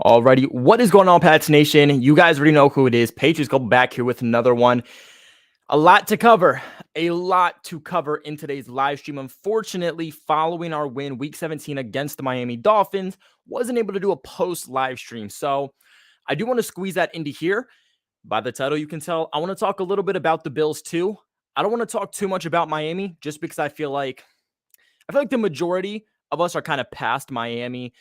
Alrighty, what is going on, Pats Nation? You guys already know who it is. Patriots go back here with another one. A lot to cover. In today's live stream. Unfortunately, following our win Week 17 against the Miami Dolphins, wasn't able to do a post live stream. So I do want to squeeze that into here. By the title, you can tell I want to talk a little bit about the Bills too. I don't want to talk too much about Miami just because I feel like the majority of us are kind of past Miami.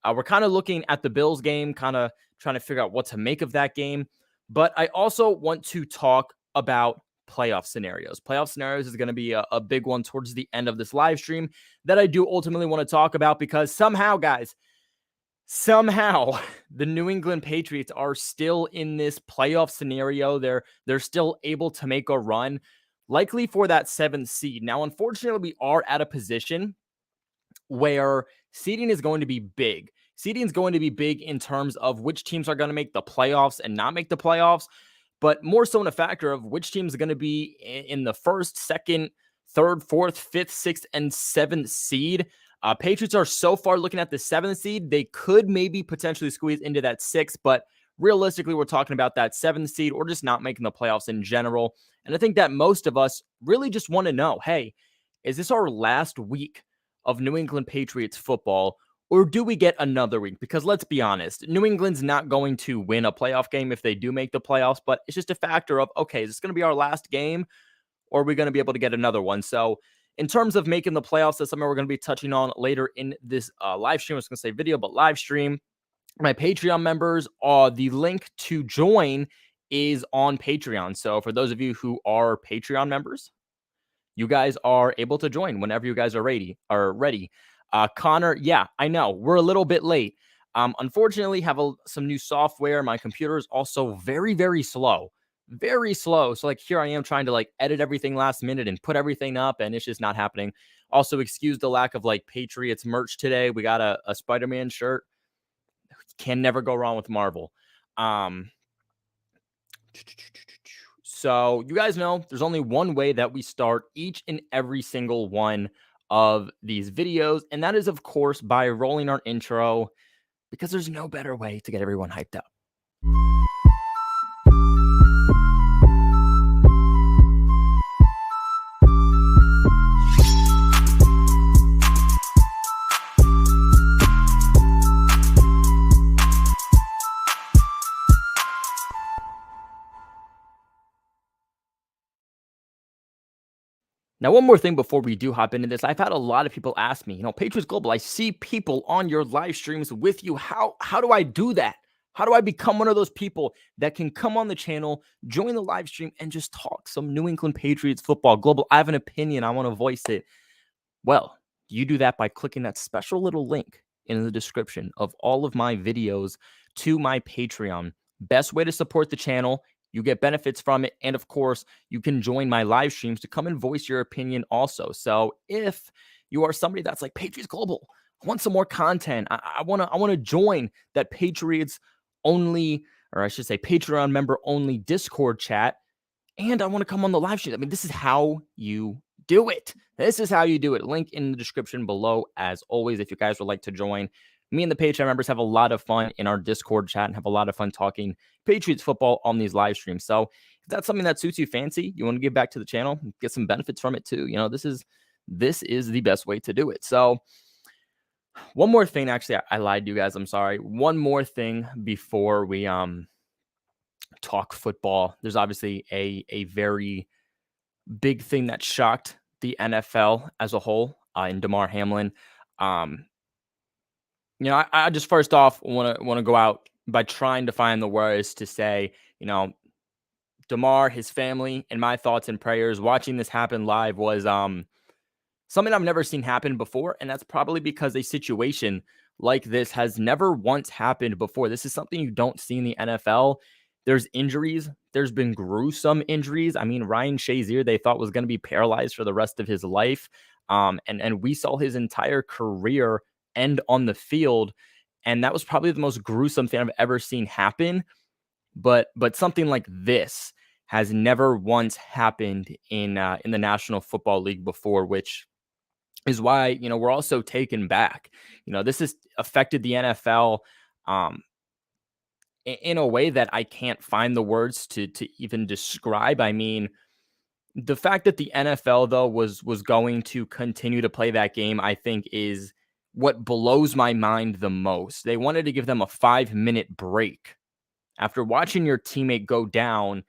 We're kind of looking at the Bills game, kind of trying to figure out what to make of that game. But I also want to talk about playoff scenarios. Playoff scenarios is going to be a big one towards the end of this live stream that I do ultimately want to talk about because somehow, guys, the New England Patriots are still in this playoff scenario. They're still able to make a run, likely for that 7th seed. Now, unfortunately, we are at a position where seeding is going to be big. Seeding is going to be big in terms of which teams are going to make the playoffs and not make the playoffs, but more so in a factor of which teams are going to be in the first, second, third, fourth, fifth, sixth, and 7th seed. Patriots are so far looking at the 7th seed. They could maybe potentially squeeze into that 6th, but realistically, we're talking about that 7th seed or just not making the playoffs in general. And I think that most of us really just want to know, hey, is this our last week of New England Patriots football, or do we get another week? Because let's be honest, New England's not going to win a playoff game if they do make the playoffs, but it's just a factor of, okay, is this going to be our last game, or are we going to be able to get another one? So in terms of making the playoffs, that's something we're going to be touching on later in this live stream. I was going to say video, but live stream. My Patreon members, the link to join is on Patreon. So for those of you who are Patreon members, you guys are able to join whenever you guys are ready. Connor, yeah, I know we're a little bit late. Unfortunately, have some new software. My computer is also very, very slow. Very slow. So like here I am trying to like edit everything last minute and put everything up, and it's just not happening. Also, excuse the lack of like Patriots merch today. We got a Spider-Man shirt. Can never go wrong with Marvel. So you guys know there's only one way that we start each and every single one of these videos, and that is, of course, by rolling our intro, because there's no better way to get everyone hyped up. Now, one more thing before we do hop into this. I've had a lot of people ask me, Patriots Global, I see people on your live streams with you. How do I do that? How do I become one of those people that can come on the channel, join the live stream, and just talk some New England Patriots football? Global, I have an opinion. I want to voice it. Well, you do that by clicking that special little link in the description of all of my videos to my Patreon. Best way to support the channel. You get benefits from it. And of course, you can join my live streams to come and voice your opinion also. So if you are somebody that's like, Patriots Global, I want some more content. I want to join that Patriots only, or I should say Patreon member only Discord chat, and I want to come on the live stream. I mean, this is how you do it. This is how you do it. Link in the description below, as always, if you guys would like to join. Me and the Patreon members have a lot of fun in our Discord chat and have a lot of fun talking Patriots football on these live streams. So if that's something that suits you fancy, you want to give back to the channel, get some benefits from it too. This is the best way to do it. So one more thing, actually, I lied to you guys. I'm sorry. One more thing before we talk football. There's obviously a very big thing that shocked the NFL as a whole in Damar Hamlin. I just first off want to go out by trying to find the words to say, Damar, his family, and my thoughts and prayers. Watching this happen live was something I've never seen happen before, and that's probably because a situation like this has never once happened before. This is something you don't see in the NFL. There's injuries. There's been gruesome injuries. I mean, Ryan Shazier, they thought was going to be paralyzed for the rest of his life. And we saw his entire career end on the field. And that was probably the most gruesome thing I've ever seen happen. But something like this has never once happened in the National Football League before, which is why, we're also taken back. This has affected the NFL in a way that I can't find the words to even describe. I mean, the fact that the NFL though was going to continue to play that game, I think is what blows my mind the most. They wanted to give them a 5-minute break after watching your teammate go down.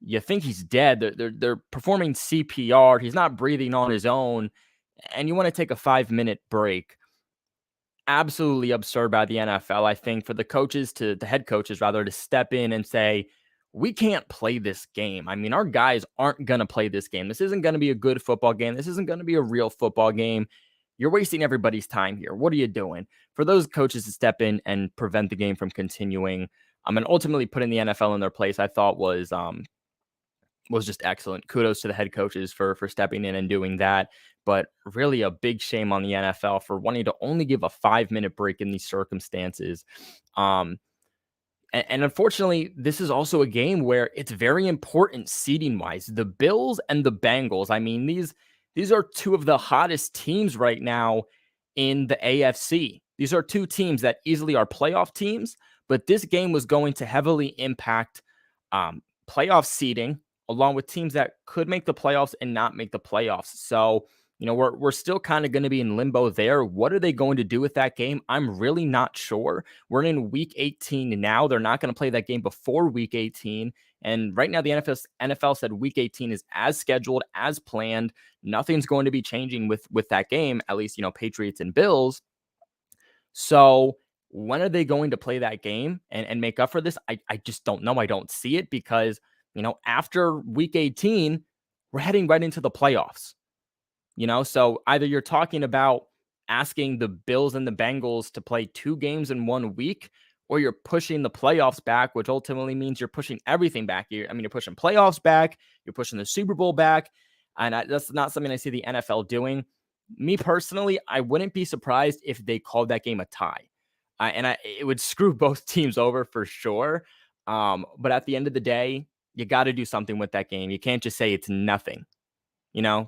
You think he's dead. They're performing CPR. He's not breathing on his own, and you want to take a 5-minute break. Absolutely absurd by the NFL. I think for the coaches to the head coaches rather to step in and say, we can't play this game. I mean, our guys aren't going to play this game. This isn't going to be a good football game. This isn't going to be a real football game. You're wasting everybody's time here. What are you doing? For those coaches to step in and prevent the game from continuing, and ultimately putting the NFL in their place, I thought was just excellent. Kudos to the head coaches for stepping in and doing that. But really a big shame on the NFL for wanting to only give a 5-minute break in these circumstances. And unfortunately, this is also a game where it's very important seeding wise. The Bills and the Bengals. I mean, these are two of the hottest teams right now in the AFC. These are two teams that easily are playoff teams, but this game was going to heavily impact playoff seeding, along with teams that could make the playoffs and not make the playoffs. So, we're still kind of going to be in limbo there. What are they going to do with that game? I'm really not sure. We're in week 18 now. They're not going to play that game before week 18. And right now, the NFL said week 18 is as scheduled, as planned. Nothing's going to be changing with that game, at least, Patriots and Bills. So when are they going to play that game and make up for this? I just don't know. I don't see it because, after week 18, we're heading right into the playoffs. So either you're talking about asking the Bills and the Bengals to play 2 games in 1 week, or you're pushing the playoffs back, which ultimately means you're pushing everything back. You're pushing playoffs back, you're pushing the Super Bowl back, and that's not something I see the NFL doing. Me personally, I wouldn't be surprised if they called that game a tie, it would screw both teams over for sure. But at the end of the day, you got to do something with that game. You can't just say it's nothing.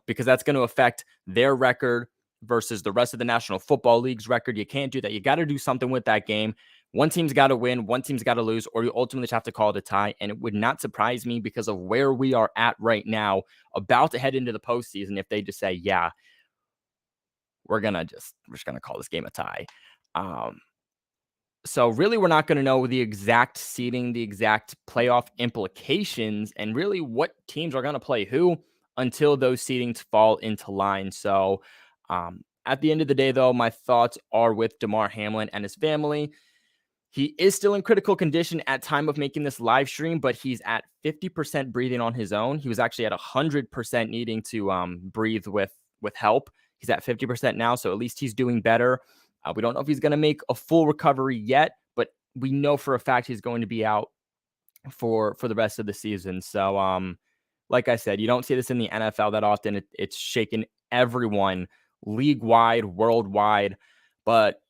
Because that's going to affect their record versus the rest of the National Football League's record. You can't do that. You got to do something with that game. One team's got to win, one team's got to lose, or you ultimately have to call it a tie. And it would not surprise me because of where we are at right now, about to head into the postseason, if they just say, yeah, we're just going to call this game a tie. So really, we're not going to know the exact seeding, the exact playoff implications, and really what teams are going to play who until those seedings fall into line. So at the end of the day, though, my thoughts are with Damar Hamlin and his family. He is still in critical condition at time of making this live stream, but he's at 50% breathing on his own. He was actually at 100% needing to breathe with help. He's at 50% now, so at least he's doing better. We don't know if he's going to make a full recovery yet, but we know for a fact he's going to be out for the rest of the season. So, like I said, you don't see this in the NFL that often. It's shaken everyone league-wide, worldwide, but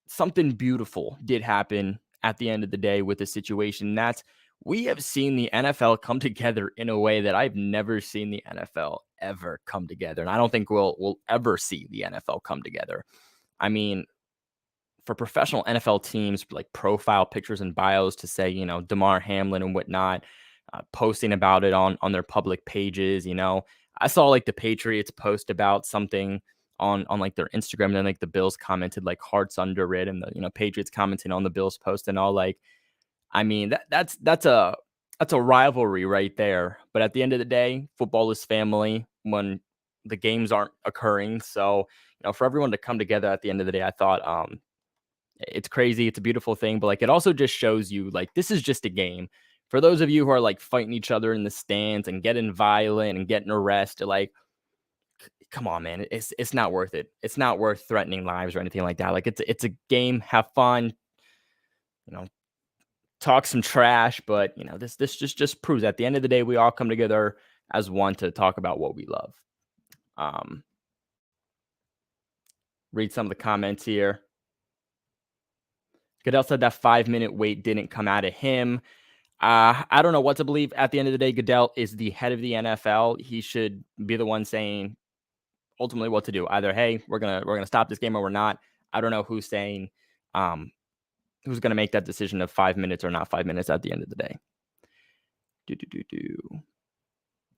something beautiful did happen at the end of the day with the situation. That's we have seen the NFL come together in a way that I've never seen the NFL ever come together. And I don't think we'll ever see the NFL come together. I mean, for professional NFL teams, like profile pictures and bios to say, Damar Hamlin and whatnot, posting about it on their public pages. I saw like the Patriots post about something on like their Instagram, and then like the Bills commented like hearts under it, and the Patriots commenting on the Bills post and all. Like, I mean, that's a rivalry right there. But at the end of the day, football is family when the games aren't occurring. So, for everyone to come together at the end of the day, I thought it's crazy. It's a beautiful thing, but like it also just shows you like this is just a game. For those of you who are like fighting each other in the stands and getting violent and getting arrested, like come on, man, it's not worth it. It's not worth threatening lives or anything like that. Like it's a game. Have fun. Talk some trash, but this just proves at the end of the day we all come together as one to talk about what we love. Read some of the comments here. Goodell said that 5-minute wait didn't come out of him. I don't know what to believe. At the end of the day, Goodell is the head of the NFL. He should be the one saying ultimately what to do. Either, hey, we're gonna stop this game or we're not. I don't know who's saying who's going to make that decision of 5 minutes or not 5 minutes at the end of the day.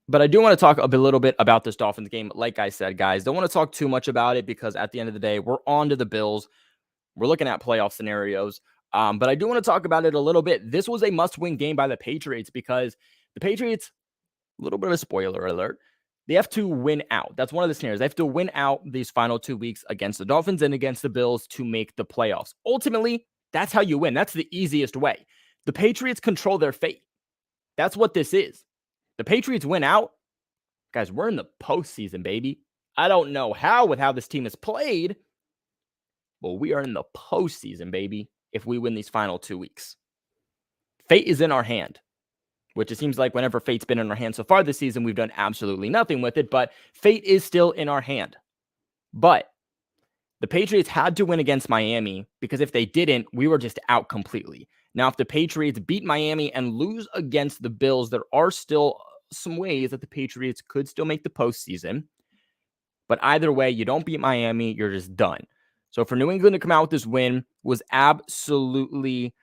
But I do want to talk a little bit about this Dolphins game. Like I said, guys, don't want to talk too much about it because at the end of the day, we're on to the Bills. We're looking at playoff scenarios. But I do want to talk about it a little bit. This was a must-win game by the Patriots because the Patriots, a little bit of a spoiler alert, they have to win out. That's one of the scenarios. They have to win out these final 2 weeks against the Dolphins and against the Bills to make the playoffs. Ultimately, that's how you win. That's the easiest way. The Patriots control their fate. That's what this is. The Patriots win out. Guys, we're in the postseason, baby. I don't know how with how this team has played, but we are in the postseason, baby, if we win these final 2 weeks. Fate is in our hand, which it seems like whenever fate's been in our hand so far this season, we've done absolutely nothing with it, but fate is still in our hand. But the Patriots had to win against Miami because if they didn't, we were just out completely. Now, if the Patriots beat Miami and lose against the Bills, there are still some ways that the Patriots could still make the postseason. But either way, you don't beat Miami, you're just done. So for New England to come out with this win was absolutely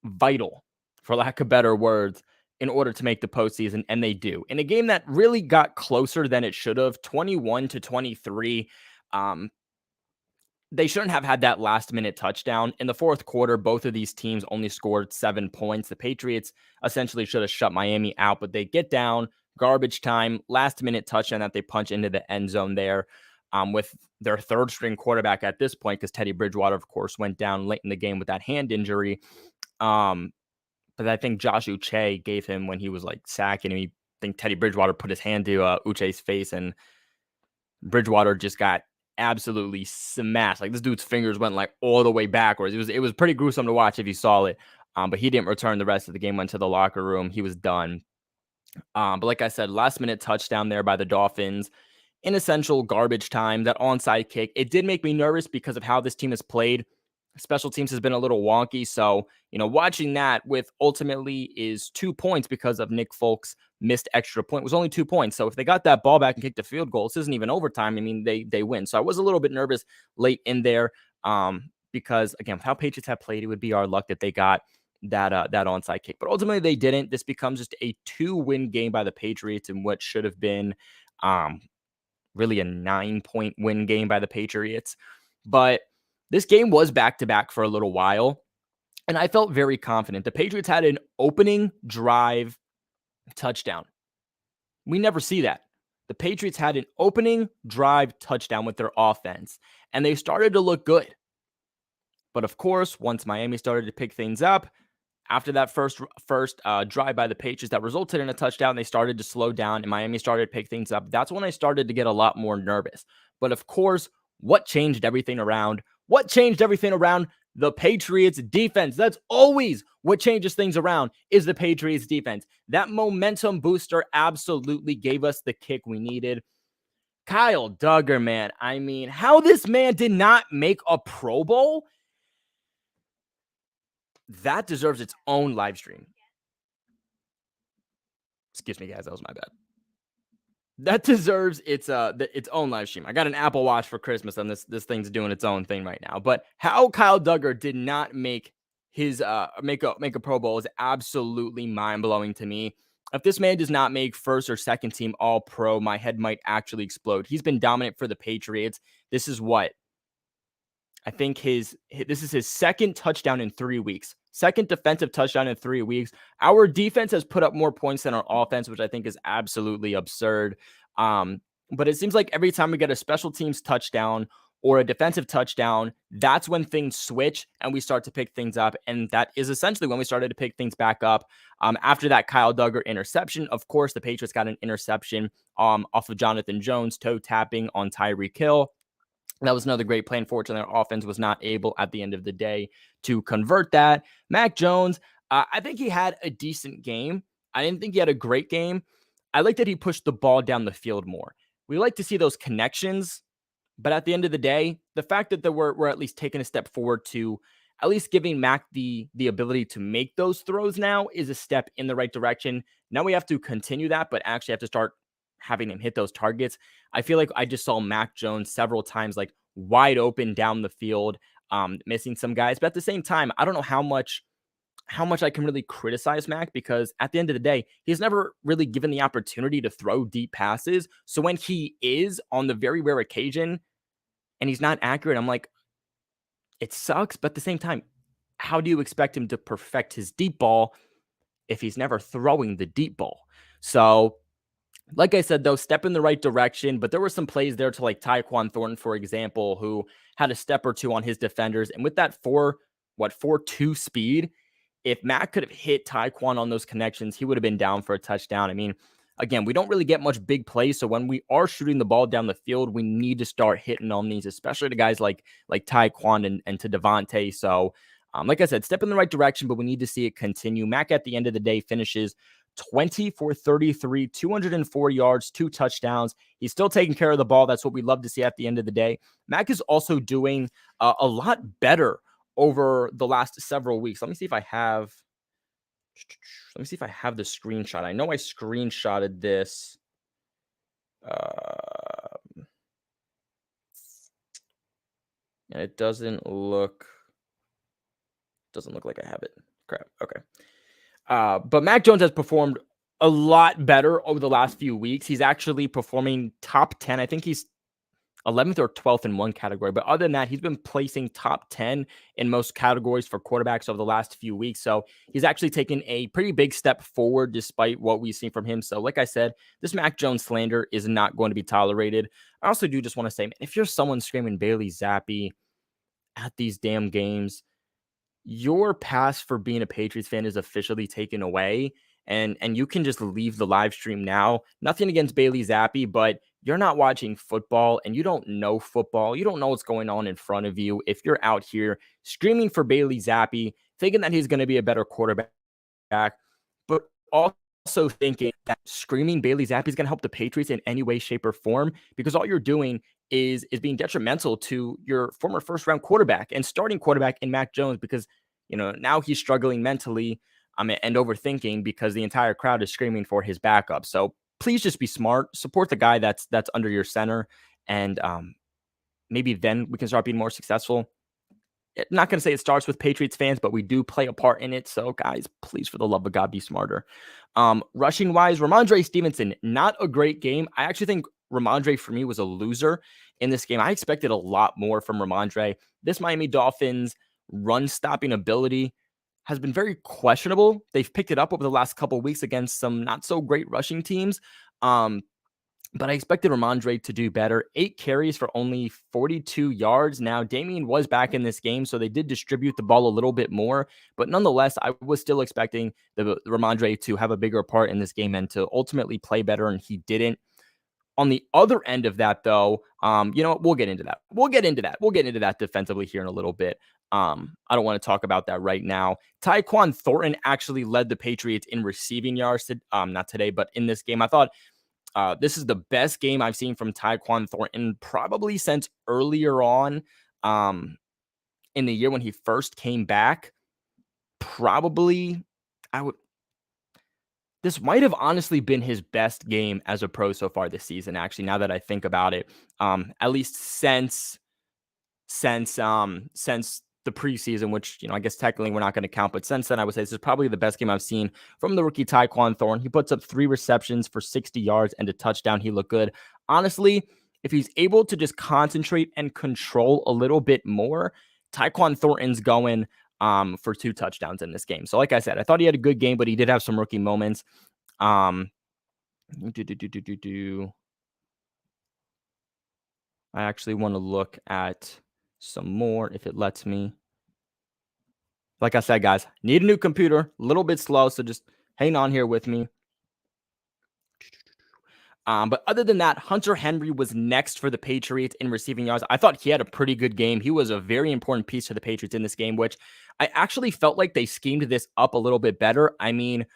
vital, for lack of better words, in order to make the postseason, and they do. In a game that really got closer than it should have, 21-23, they shouldn't have had that last-minute touchdown. In the fourth quarter, both of these teams only scored 7 points. The Patriots essentially should have shut Miami out, but they get down, garbage time, last-minute touchdown that they punch into the end zone there with their third-string quarterback at this point, because Teddy Bridgewater, of course, went down late in the game with that hand injury. But I think Josh Uche gave him when he was like sacking him. I think Teddy Bridgewater put his hand to Uche's face, and Bridgewater just got absolutely smashed. Like this dude's fingers went like all the way backwards. It was pretty gruesome to watch if you saw it. But he didn't return the rest of the game, went to the locker room. He was done. But like I said, last minute touchdown there by the Dolphins. In essential garbage time, that onside kick. It did make me nervous because of how this team has played. Special teams has been a little wonky. So, watching that with ultimately is 2 points because of Nick Folk's missed extra point. It was only 2 points. So if they got that ball back and kicked a field goal, this isn't even overtime. I mean, they win. So I was a little bit nervous late in there because, again, with how Patriots have played, it would be our luck that they got that onside kick. But ultimately, they didn't. This becomes just a 2-win game by the Patriots in what should have been really a 9-point win game by the Patriots. But this game was back-to-back for a little while, and I felt very confident. The Patriots had an opening drive touchdown. We never see that. The Patriots had an opening drive touchdown with their offense, and they started to look good. But of course, once Miami started to pick things up, after that first drive by the Patriots that resulted in a touchdown, they started to slow down, and Miami started to pick things up. That's when I started to get a lot more nervous. But of course, what changed everything around? What changed everything around? The Patriots defense. That's always what changes things around, is the Patriots defense. That momentum booster absolutely gave us the kick we needed. Kyle Duggar, man. I mean, how this man did not make a Pro Bowl, that deserves its own live stream. Excuse me, guys. That was my bad. That deserves its own live stream. I got an Apple Watch for Christmas, and this thing's doing its own thing right now. But how Kyle Duggar did not make his make a Pro Bowl is absolutely mind-blowing to me. If this man does not make first or second team All Pro, my head might actually explode. He's been dominant for the Patriots. This is what I think this is his second touchdown in 3 weeks. Second defensive touchdown in 3 weeks. Our defense has put up more points than our offense, which I think is absolutely absurd. But it seems like every time we get a special teams touchdown or a defensive touchdown, that's when things switch and we start to pick things up. And that is essentially when we started to pick things back up. After that Kyle Duggar interception, of course, the Patriots got an interception off of Jonathan Jones, toe tapping on Tyreek Hill. That was another great play. Unfortunately, our offense was not able at the end of the day to convert that. Mac Jones, I think he had a decent game. I didn't think he had a great game. I like that he pushed the ball down the field more. We like to see those connections, but at the end of the day, the fact that we're at least taking a step forward to at least giving Mac the ability to make those throws now is a step in the right direction. Now we have to continue that, but actually have to start having him hit those targets. I feel like I just saw Mac Jones several times like wide open down the field. missing some guys. But at the same time, I don't know how much I can really criticize Mac, because at the end of the day, he's never really given the opportunity to throw deep passes. So when he is on the very rare occasion and he's not accurate, I'm like, it sucks. But at the same time, how do you expect him to perfect his deep ball if he's never throwing the deep ball? So, like I said, though, step in the right direction. But there were some plays there to like Tyquan Thornton, for example, who had a step or two on his defenders. And with that 4.2 speed, if Matt could have hit Tyquan on those connections, he would have been down for a touchdown. I mean, again, we don't really get much big plays. So when we are shooting the ball down the field, we need to start hitting on these, especially to guys like Tyquan and to Devontae. So, like I said, step in the right direction, but we need to see it continue. Mac, at the end of the day, finishes 20 for 33, 204 yards, 2 touchdowns. He's still taking care of the ball. That's what we love to see at the end of the day. Mac is also doing a lot better over the last several weeks. Let me see if I have the screenshot. I know I screenshotted this. And it doesn't look like I have it. Crap. Okay. But Mac Jones has performed a lot better over the last few weeks. He's actually performing top 10. I think he's 11th or 12th in one category. But other than that, he's been placing top 10 in most categories for quarterbacks over the last few weeks. So he's actually taken a pretty big step forward despite what we've seen from him. So like I said, this Mac Jones slander is not going to be tolerated. I also do just want to say, man, if you're someone screaming Bailey Zappi at these damn games, your pass for being a Patriots fan is officially taken away, and you can just leave the live stream now. Nothing against Bailey Zappi, but you're not watching football and you don't know football. You don't know what's going on in front of you. If you're out here screaming for Bailey Zappi, thinking that he's going to be a better quarterback, but also thinking that screaming Bailey Zappi is going to help the Patriots in any way, shape, or form, because all you're doing is being detrimental to your former first-round quarterback and starting quarterback in Mac Jones, because now he's struggling mentally and overthinking because the entire crowd is screaming for his backup. So please just be smart, support the guy that's under your center, and maybe then we can start being more successful. I'm not going to say it starts with Patriots fans, but we do play a part in it. So, guys, please, for the love of God, be smarter. Rushing wise, Ramondre Stevenson, not a great game. I actually think Ramondre, for me, was a loser in this game. I expected a lot more from Ramondre. This Miami Dolphins run stopping ability has been very questionable. They've picked it up over the last couple of weeks against some not so great rushing teams. But I expected Ramondre to do better. 8 carries for only 42 yards. Now, Damian was back in this game, so they did distribute the ball a little bit more. But nonetheless, I was still expecting the Ramondre to have a bigger part in this game and to ultimately play better, and he didn't. On the other end of that, though, we'll get into that. We'll get into that defensively here in a little bit. I don't want to talk about that right now. Tyquan Thornton actually led the Patriots in receiving yards, not today, but in this game. I thought this is the best game I've seen from Tyquan Thornton probably since earlier on in the year when he first came back. This might have honestly been his best game as a pro so far this season, actually, now that I think about it. At least since the preseason, which, I guess technically we're not going to count, but since then, I would say this is probably the best game I've seen from the rookie Tyquan Thornton. He puts up 3 receptions for 60 yards and a touchdown. He looked good. Honestly, if he's able to just concentrate and control a little bit more, Tyquan Thornton's going for 2 touchdowns in this game. So like I said, I thought he had a good game, but he did have some rookie moments. I actually want to look at some more if it lets me. Like I said, guys, need a new computer, a little bit slow, so just hang on here with me. But other than that, Hunter Henry was next for the Patriots in receiving yards. I thought he had a pretty good game. He was a very important piece to the Patriots in this game, which I actually felt like they schemed this up a little bit better. I mean,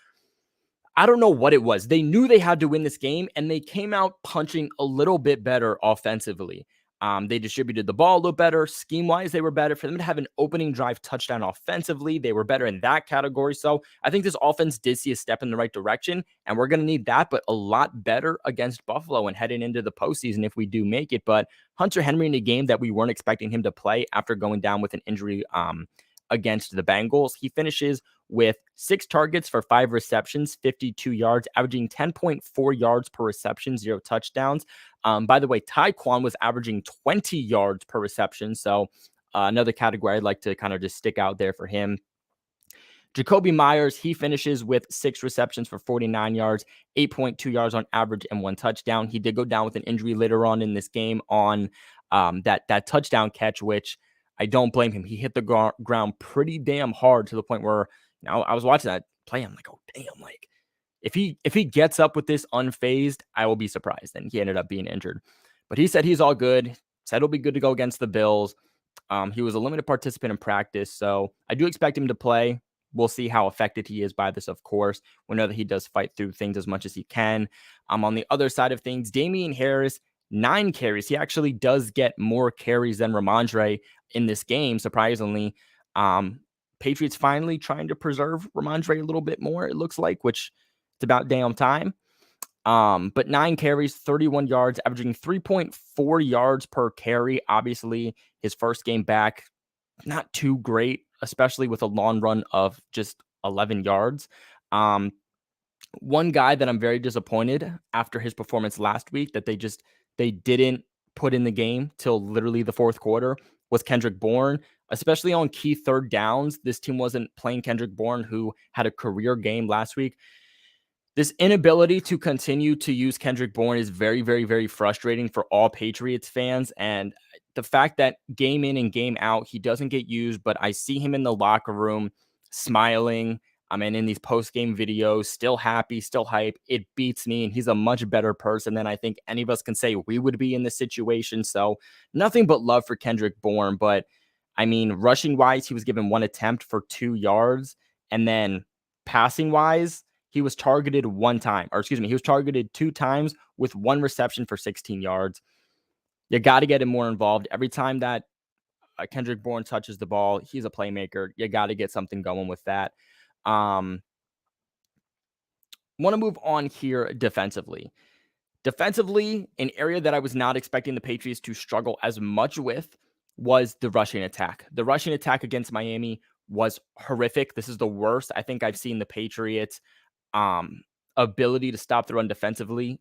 I don't know what it was. They knew they had to win this game, and they came out punching a little bit better offensively. They distributed the ball a little better. Scheme-wise, they were better. For them to have an opening drive touchdown offensively, they were better in that category. So I think this offense did see a step in the right direction, and we're going to need that, but a lot better against Buffalo and heading into the postseason if we do make it. But Hunter Henry in a game that we weren't expecting him to play after going down with an injury against the Bengals, he finishes with 6 targets for 5 receptions, 52 yards, averaging 10.4 yards per reception, 0 touchdowns. By the way, Tyquan was averaging 20 yards per reception. So another category I'd like to kind of just stick out there for him. Jacoby Myers, he finishes with 6 receptions for 49 yards, 8.2 yards on average, and 1 touchdown. He did go down with an injury later on in this game on that touchdown catch, which I don't blame him. He hit the ground pretty damn hard to the point where, I was watching that play. I'm like, oh, damn, like, if he gets up with this unfazed, I will be surprised. And he ended up being injured. But he said he's all good, said he'll be good to go against the Bills. He was a limited participant in practice, so I do expect him to play. We'll see how affected he is by this, of course. We know that he does fight through things as much as he can. On the other side of things, Damian Harris, 9 carries. He actually does get more carries than Ramondre in this game, surprisingly. Patriots finally trying to preserve Ramondre a little bit more, it looks like, which it's about damn time. But 9 carries, 31 yards, averaging 3.4 yards per carry. Obviously, his first game back, not too great, especially with a long run of just 11 yards. One guy that I'm very disappointed after his performance last week that they didn't put in the game till literally the 4th quarter was Kendrick Bourne, especially on key 3rd downs. This team wasn't playing Kendrick Bourne, who had a career game last week. This inability to continue to use Kendrick Bourne is very, very, very frustrating for all Patriots fans. And the fact that game in and game out, he doesn't get used, but I see him in the locker room smiling. And in these post-game videos, still happy, still hype. It beats me, and he's a much better person than I think any of us can say we would be in this situation. So nothing but love for Kendrick Bourne. But, rushing-wise, he was given 1 attempt for 2 yards. And then passing-wise, he was targeted 1 time, he was targeted 2 times with 1 reception for 16 yards. You got to get him more involved. Every time that Kendrick Bourne touches the ball, he's a playmaker. You got to get something going with that. Want to move on here defensively. Defensively, an area that I was not expecting the Patriots to struggle as much with was the rushing attack. The rushing attack against Miami was horrific. This is the worst I think I've seen the Patriots ability to stop the run defensively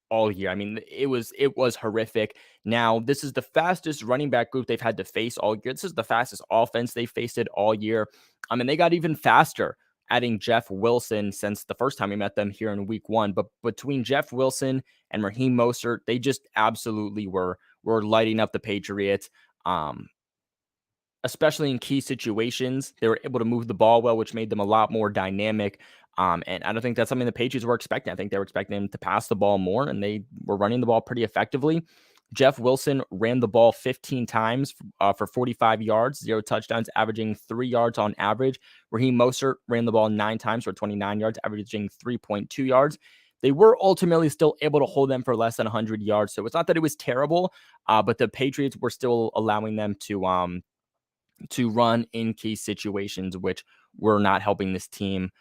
all year. It was horrific. Now, this is the fastest running back group they've had to face all year. This is the fastest offense they faced it all year. They got even faster adding Jeff Wilson since the first time we met them here in week 1. But between Jeff Wilson and Raheem Mostert, they just absolutely were lighting up the Patriots. Especially in key situations, they were able to move the ball well, which made them a lot more dynamic. And I don't think that's something the Patriots were expecting. I think they were expecting them to pass the ball more, and they were running the ball pretty effectively. Jeff Wilson ran the ball 15 times for 45 yards, 0 touchdowns, averaging 3 yards on average. Raheem Mostert ran the ball 9 times for 29 yards, averaging 3.2 yards. They were ultimately still able to hold them for less than 100 yards. So it's not that it was terrible, but the Patriots were still allowing them to run in key situations, which were not helping this team.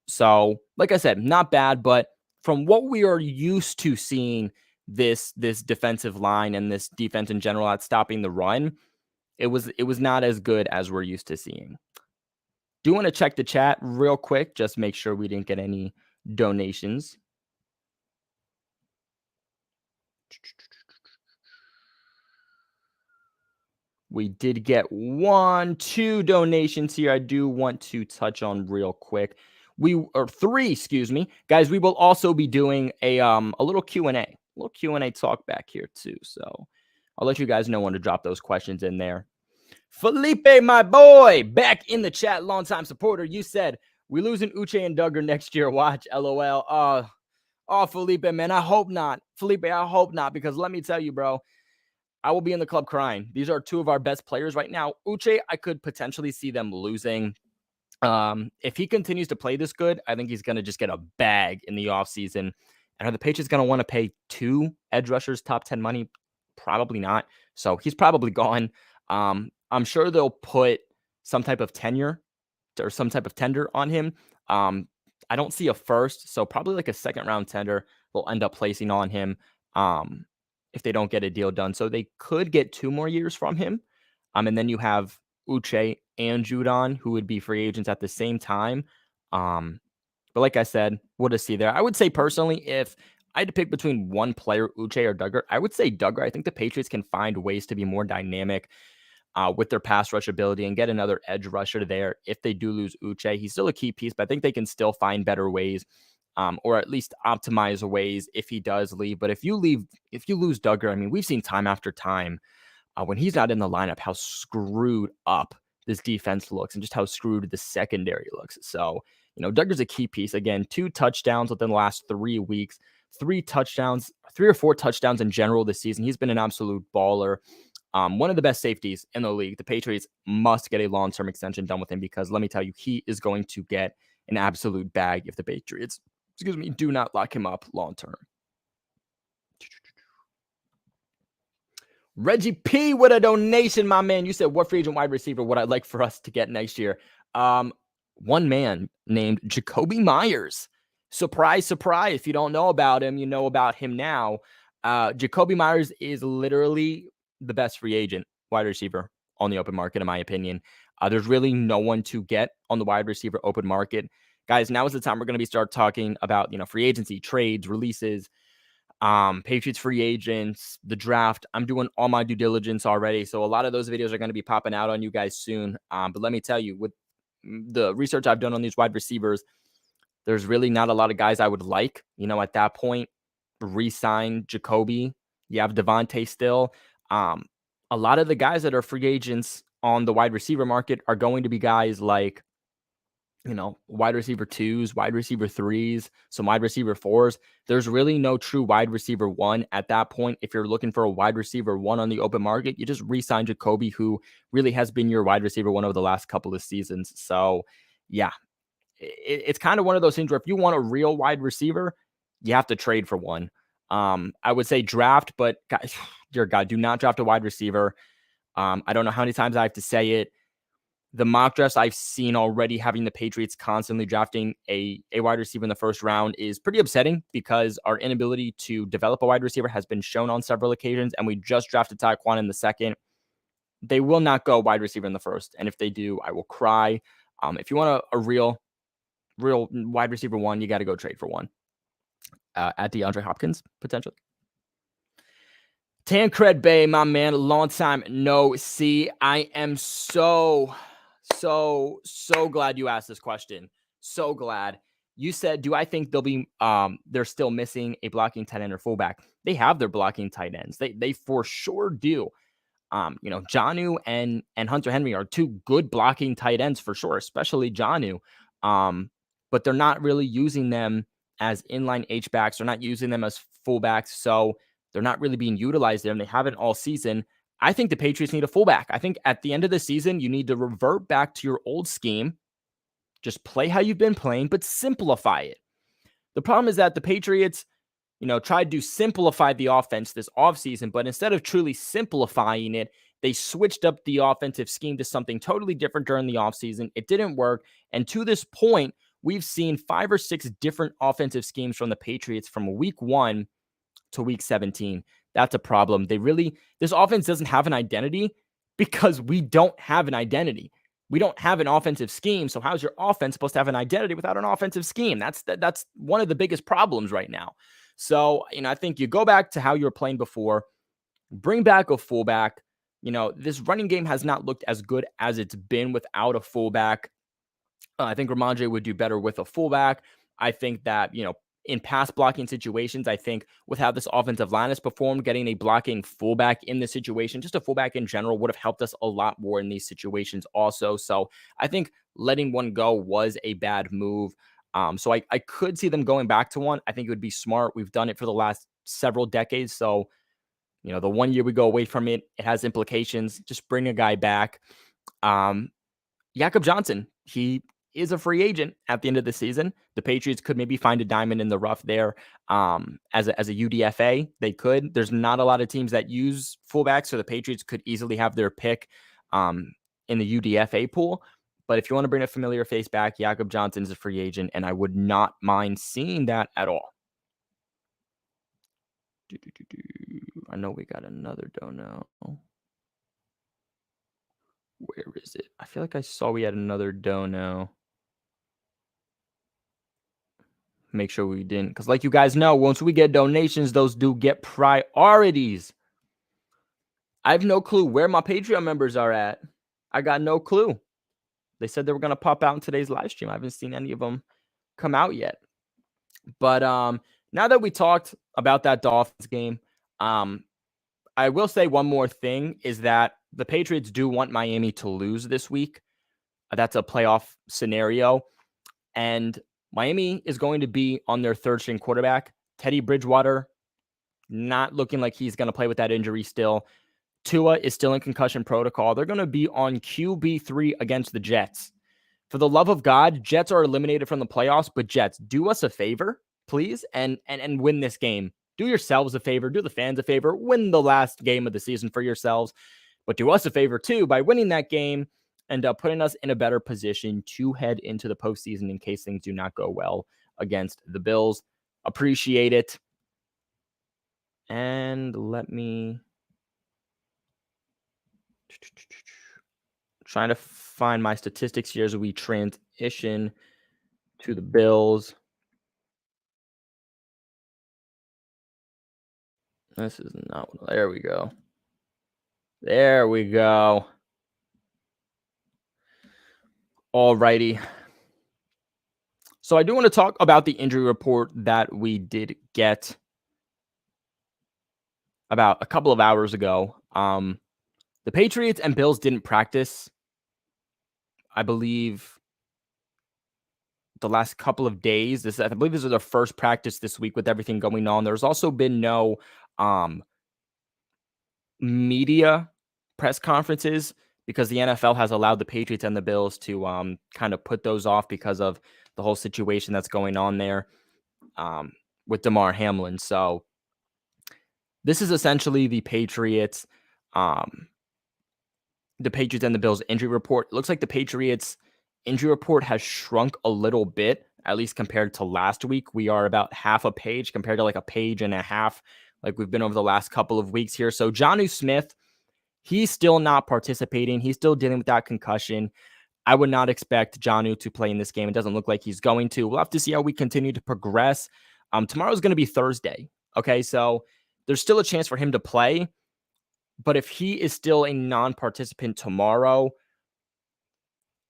So like I said, not bad, but from what we are used to seeing this defensive line and this defense in general at stopping the run, it was not as good as we're used to seeing. Do want to check the chat real quick, just make sure we didn't get any donations. We did get 2 donations here. I do want to touch on real quick. 3, excuse me. Guys, we will also be doing a little Q&A. Little Q&A talk back here too. So I'll let you guys know when to drop those questions in there. Felipe, my boy, back in the chat, longtime supporter. You said we losing Uche and Duggar next year. Watch, LOL. Oh, Felipe, man, I hope not. Felipe, I hope not, because let me tell you, bro, I will be in the club crying. These are 2 of our best players right now. Uche, I could potentially see them losing. If he continues to play this good, I think he's going to just get a bag in the offseason. And are the Patriots going to want to pay 2 edge rushers top 10 money? Probably not. So he's probably gone. I'm sure they'll put some type of tenure or some type of tender on him. Um, I don't see a first, so probably like a second round tender they'll end up placing on him if they don't get a deal done. So they could get 2 more years from him. And then you have Uche and Judon, who would be free agents at the same time. But like I said, we'll just see there. I would say personally, if I had to pick between one player, Uche or Duggar, I would say Duggar. I think the Patriots can find ways to be more dynamic with their pass rush ability and get another edge rusher there. If they do lose Uche, he's still a key piece, but I think they can still find better ways, or at least optimize ways if he does leave. But if you lose Duggar, I mean, we've seen time after time when he's not in the lineup how screwed up this defense looks and just how screwed the secondary looks. So, Duggar's a key piece. Again, 2 touchdowns within the last 3 weeks, 3 touchdowns, 3 or 4 touchdowns in general this season. He's been an absolute baller. One of the best safeties in the league. The Patriots must get a long-term extension done with him because let me tell you, he is going to get an absolute bag if the Patriots, do not lock him up long-term. Reggie P with a donation, my man. You said, what free agent wide receiver would I like for us to get next year? One man named Jacoby Myers. Surprise, surprise. If you don't know about him, you know about him now. Jacoby Myers is literally the best free agent wide receiver on the open market, in my opinion. There's really no one to get on the wide receiver open market. Guys, now is the time we're going to start talking about, free agency, trades, releases, Patriots free agents, the draft. I'm doing all my due diligence already. So a lot of those videos are going to be popping out on you guys soon. But let me tell you, with the research I've done on these wide receivers, there's really not a lot of guys I would like, at that point, re-sign Jacoby. You have Devontae still. A lot of the guys that are free agents on the wide receiver market are going to be guys like, wide receiver 2s, wide receiver 3s, some wide receiver 4s. There's really no true wide receiver 1 at that point. If you're looking for a wide receiver 1 on the open market, you just re-sign Jacoby, who really has been your wide receiver 1 over the last couple of seasons. So, yeah, it's kind of one of those things where if you want a real wide receiver, you have to trade for one. I would say draft, but guys, dear God, do not draft a wide receiver. I don't know how many times I have to say it. The mock drafts I've seen already having the Patriots constantly drafting a wide receiver in the first round is pretty upsetting because our inability to develop a wide receiver has been shown on several occasions, and we just drafted Tyquan in the second. They will not go wide receiver in the first, and if they do, I will cry. If you want a real wide receiver 1, you got to go trade for one. At DeAndre Hopkins, potentially. Tancred Bay, my man, long time no see. I am so glad you asked this question. So glad. You said, do I think they're still missing a blocking tight end or fullback? They have their blocking tight ends. They for sure do. Jonnu and Hunter Henry are 2 good blocking tight ends for sure, especially Jonnu. But they're not really using them as inline H-backs. They're not using them as fullbacks. So they're not really being utilized there, and they haven't all season. I think the Patriots need a fullback. I think at the end of the season, you need to revert back to your old scheme. Just play how you've been playing, but simplify it. The problem is that the Patriots, tried to simplify the offense this offseason, but instead of truly simplifying it, they switched up the offensive scheme to something totally different during the offseason. It didn't work. And to this point, we've seen 5 or 6 different offensive schemes from the Patriots from week 1 to week 17. That's a problem. This offense doesn't have an identity because we don't have an identity. We don't have an offensive scheme. So how's your offense supposed to have an identity without an offensive scheme? That's one of the biggest problems right now. So, I think you go back to how you were playing before, bring back a fullback. This running game has not looked as good as it's been without a fullback. I think Ramondre would do better with a fullback. I think that, in pass blocking situations, I think with how this offensive line has performed, getting a blocking fullback in this situation, just a fullback in general, would have helped us a lot more in these situations also. So I think letting one go was a bad move. So I could see them going back to one. I think it would be smart. We've done it for the last several decades. So, the 1 year we go away from it, it has implications. Just bring a guy back. Jakob Johnson, he is a free agent at the end of the season. The Patriots could maybe find a diamond in the rough there as a UDFA. They could. There's not a lot of teams that use fullbacks, so the Patriots could easily have their pick in the UDFA pool. But if you want to bring a familiar face back, Jakob Johnson's a free agent, and I would not mind seeing that at all. I know we got another dono. Where is it? I feel like I saw we had another dono. Make sure we didn't. Because like you guys know, once we get donations, those do get priorities. I have no clue where my Patreon members are at. I got no clue. They said they were going to pop out in today's live stream. I haven't seen any of them come out yet. But now that we talked about that Dolphins game, I will say one more thing is that the Patriots do want Miami to lose this week. That's a playoff scenario. And Miami is going to be on their third-string quarterback. Teddy Bridgewater, not looking like he's going to play with that injury still. Tua is still in concussion protocol. They're going to be on QB3 against the Jets. For the love of God, Jets are eliminated from the playoffs, but Jets, do us a favor, please, and win this game. Do yourselves a favor. Do the fans a favor. Win the last game of the season for yourselves. But do us a favor, too, by winning that game and putting us in a better position to head into the postseason in case things do not go well against the Bills. Appreciate it. And let me... Trying to find my statistics here as we transition to the Bills. This is not... There we go. There we go. Alrighty. So I do want to talk about the injury report that we did get about a couple of hours ago. The Patriots and Bills didn't practice, I believe, the last couple of days. I believe this is their first practice this week with everything going on. There's also been no media press conferences because the NFL has allowed the Patriots and the Bills to kind of put those off because of the whole situation that's going on there with Damar Hamlin. So this is essentially the Patriots and the Bills injury report. It looks like the Patriots injury report has shrunk a little bit, at least compared to last week. We are about half a page compared to like a page and a half like we've been over the last couple of weeks here. So Jonnu Smith, he's still not participating. He's still dealing with that concussion. I would not expect Jonnu to play in this game. It doesn't look like he's going to. We'll have to see how we continue to progress. Tomorrow's going to be Thursday. Okay, so there's still a chance for him to play. But if he is still a non-participant tomorrow,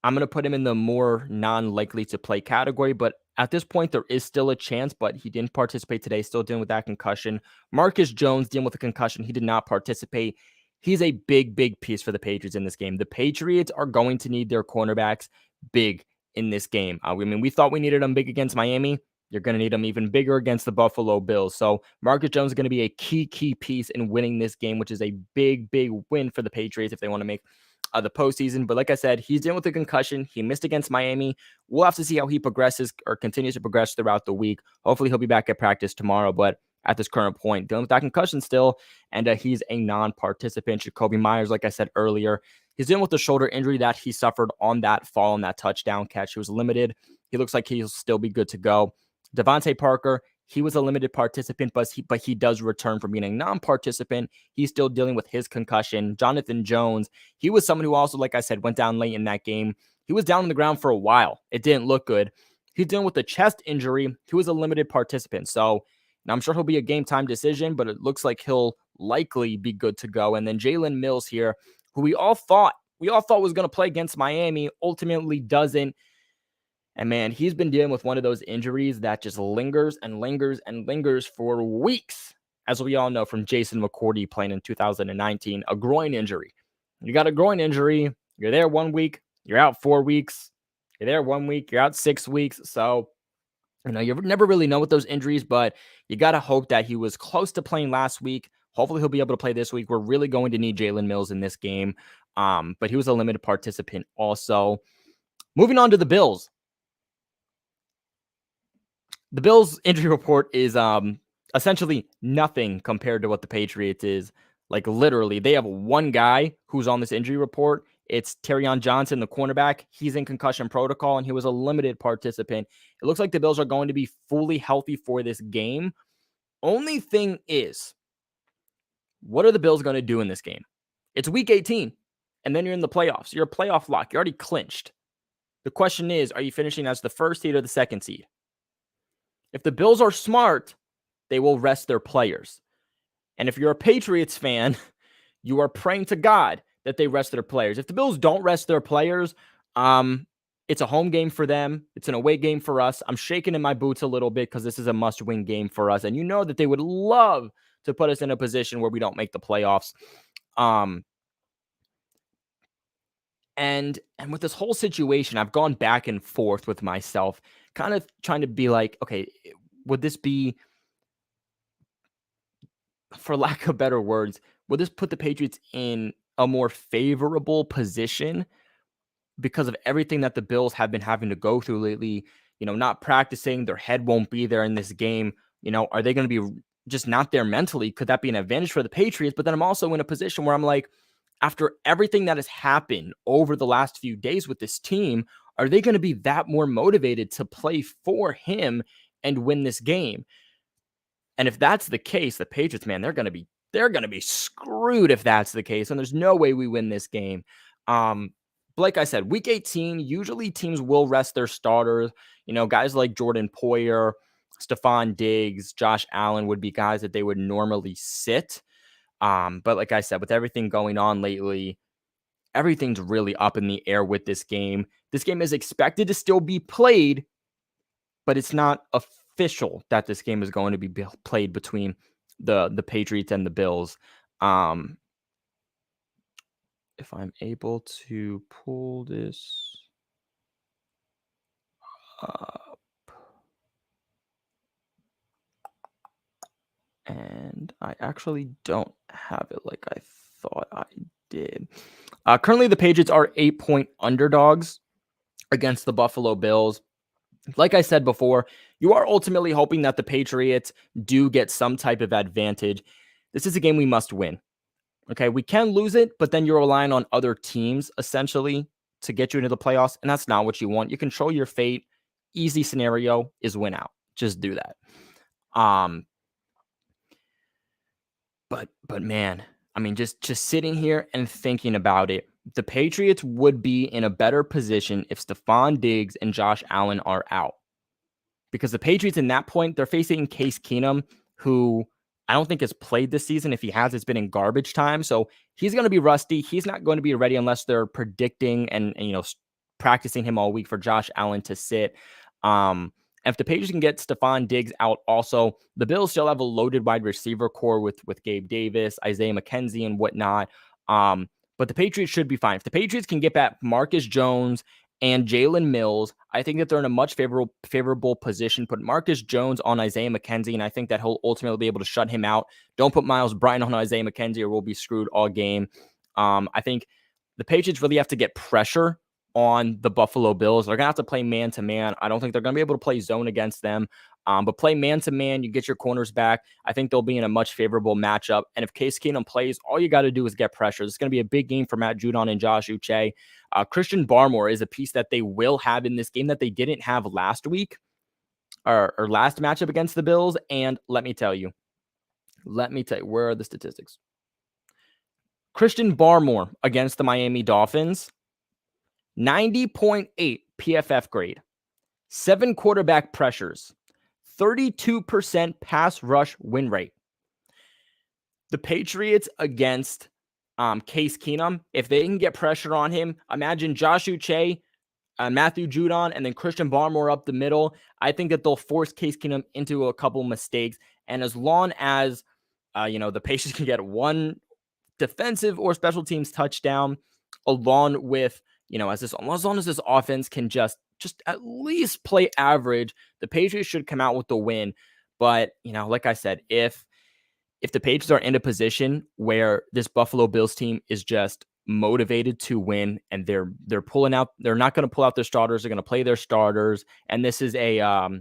I'm going to put him in the more non-likely to play category. But at this point, there is still a chance, but he didn't participate today, still dealing with that concussion. Marcus Jones dealing with a concussion. He did not participate. He's a big, big piece for the Patriots in this game. The Patriots are going to need their cornerbacks big in this game. We thought we needed them big against Miami. You're going to need them even bigger against the Buffalo Bills. So Marcus Jones is going to be a key piece in winning this game, which is a big, big win for the Patriots if they want to make the postseason. But like I said, he's dealing with a concussion. He missed against Miami. We'll have to see how he progresses or continues to progress throughout the week. Hopefully he'll be back at practice tomorrow. But at this current point, dealing with that concussion still, and he's a non-participant. Jacoby Myers, like I said earlier, he's dealing with the shoulder injury that he suffered on that fall on that touchdown catch. He was limited. He looks like he'll still be good to go. Devontae Parker, he was a limited participant, but he does return from being a non-participant. He's still dealing with his concussion. Jonathan Jones, he was someone who also, like I said, went down late in that game. He was down on the ground for a while. It didn't look good. He's dealing with a chest injury. He was a limited participant. So I'm sure he'll be a game-time decision, but it looks like he'll likely be good to go. And then Jalen Mills here, who we all thought was going to play against Miami, ultimately doesn't. And man, he's been dealing with one of those injuries that just lingers and lingers and lingers for weeks, as we all know from Jason McCourty playing in 2019, a groin injury. You got a groin injury, you're there 1 week, you're out 4 weeks, you're there 1 week, you're out 6 weeks. So, you never really know with those injuries, but you got to hope that he was close to playing last week. Hopefully he'll be able to play this week. We're really going to need Jalen Mills in this game. But he was a limited participant also. Moving on to the Bills. The Bills' injury report is essentially nothing compared to what the Patriots is. Like literally, they have one guy who's on this injury report. It's Terrion Johnson, the cornerback. He's in concussion protocol, and he was a limited participant. It looks like the Bills are going to be fully healthy for this game. Only thing is, what are the Bills going to do in this game? It's week 18, and then you're in the playoffs. You're a playoff lock. You're already clinched. The question is, are you finishing as the first seed or the second seed? If the Bills are smart, they will rest their players. And if you're a Patriots fan, you are praying to God that they rest their players. If the Bills don't rest their players, it's a home game for them. It's an away game for us. I'm shaking in my boots a little bit because this is a must-win game for us. And you know that they would love to put us in a position where we don't make the playoffs. And with this whole situation, I've gone back and forth with myself, kind of trying to be like, okay, would this be, for lack of better words, would this put the Patriots in a more favorable position because of everything that the Bills have been having to go through lately? Not practicing, their head won't be there in this game. Are they going to be just not there mentally? Could that be an advantage for the Patriots? But then I'm also in a position where I'm like, after everything that has happened over the last few days with this team, are they going to be that more motivated to play for him and win this game? And if that's the case, the Patriots, man, they're going to be screwed if that's the case. And there's no way we win this game. Like I said, week 18, usually teams will rest their starters. Guys like Jordan Poyer, Stephon Diggs, Josh Allen would be guys that they would normally sit. But like I said, with everything going on lately, everything's really up in the air with this game. This game is expected to still be played, but it's not official that this game is going to be played between the Patriots and the Bills. If I'm able to pull this up, and I actually don't have it like I thought I did. Currently, the Patriots are 8-point underdogs against the Buffalo Bills. Like I said before, you are ultimately hoping that the Patriots do get some type of advantage. This is a game we must win. Okay, we can lose it, but then you're relying on other teams essentially to get you into the playoffs, and that's not what you want. You control your fate. Easy scenario is win out. Just do that. But man, I mean, just sitting here and thinking about it, the Patriots would be in a better position if Stephon Diggs and Josh Allen are out. Because the Patriots in that point, they're facing Case Keenum, who I don't think has played this season. If he has, it's been in garbage time. So he's going to be rusty. He's not going to be ready unless they're predicting and practicing him all week for Josh Allen to sit. If the Patriots can get Stephon Diggs out also, the Bills still have a loaded wide receiver core with Gabe Davis, Isaiah McKenzie, and whatnot. But the Patriots should be fine. If the Patriots can get back Marcus Jones and Jalen Mills, I think that they're in a much favorable position. Put Marcus Jones on Isaiah McKenzie, and I think that he'll ultimately be able to shut him out. Don't put Miles Bryant on Isaiah McKenzie, or we'll be screwed all game. I think the Patriots really have to get pressure on the Buffalo Bills. They're going to have to play man-to-man. I don't think they're going to be able to play zone against them. But play man-to-man, you get your corners back. I think they'll be in a much favorable matchup. And if Case Keenum plays, all you got to do is get pressure. It's going to be a big game for Matt Judon and Josh Uche. Christian Barmore is a piece that they will have in this game that they didn't have last week or last matchup against the Bills. And let me tell you, where are the statistics? Christian Barmore against the Miami Dolphins, 90.8 PFF grade, 7 quarterback pressures, 32% pass rush win rate. The Patriots against Case Keenum, if they can get pressure on him, imagine Josh Uche, Matthew Judon, and then Christian Barmore up the middle. I think that they'll force Case Keenum into a couple mistakes. And as long as, the Patriots can get one defensive or special teams touchdown, along with, as long as this offense can just at least play average, the Patriots should come out with the win. But, like I said, if the Patriots are in a position where this Buffalo Bills team is just motivated to win and they're not going to pull out their starters, they're going to play their starters, and this is a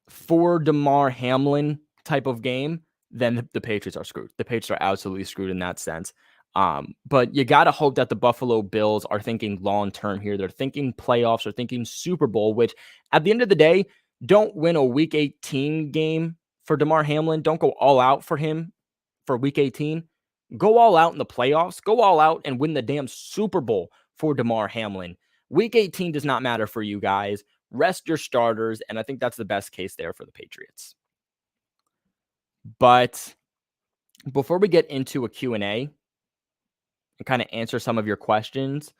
for Damar Hamlin type of game, then the Patriots are screwed. The Patriots are absolutely screwed in that sense. But you got to hope that the Buffalo Bills are thinking long term here. They're thinking playoffs, or thinking Super Bowl, which at the end of the day, don't win a Week 18 game for Damar Hamlin. Don't go all out for him for Week 18. Go all out in the playoffs. Go all out and win the damn Super Bowl for Damar Hamlin. Week 18 does not matter for you guys. Rest your starters, and I think that's the best case there for the Patriots. But before we get into a Q&A and kind of answer some of your questions,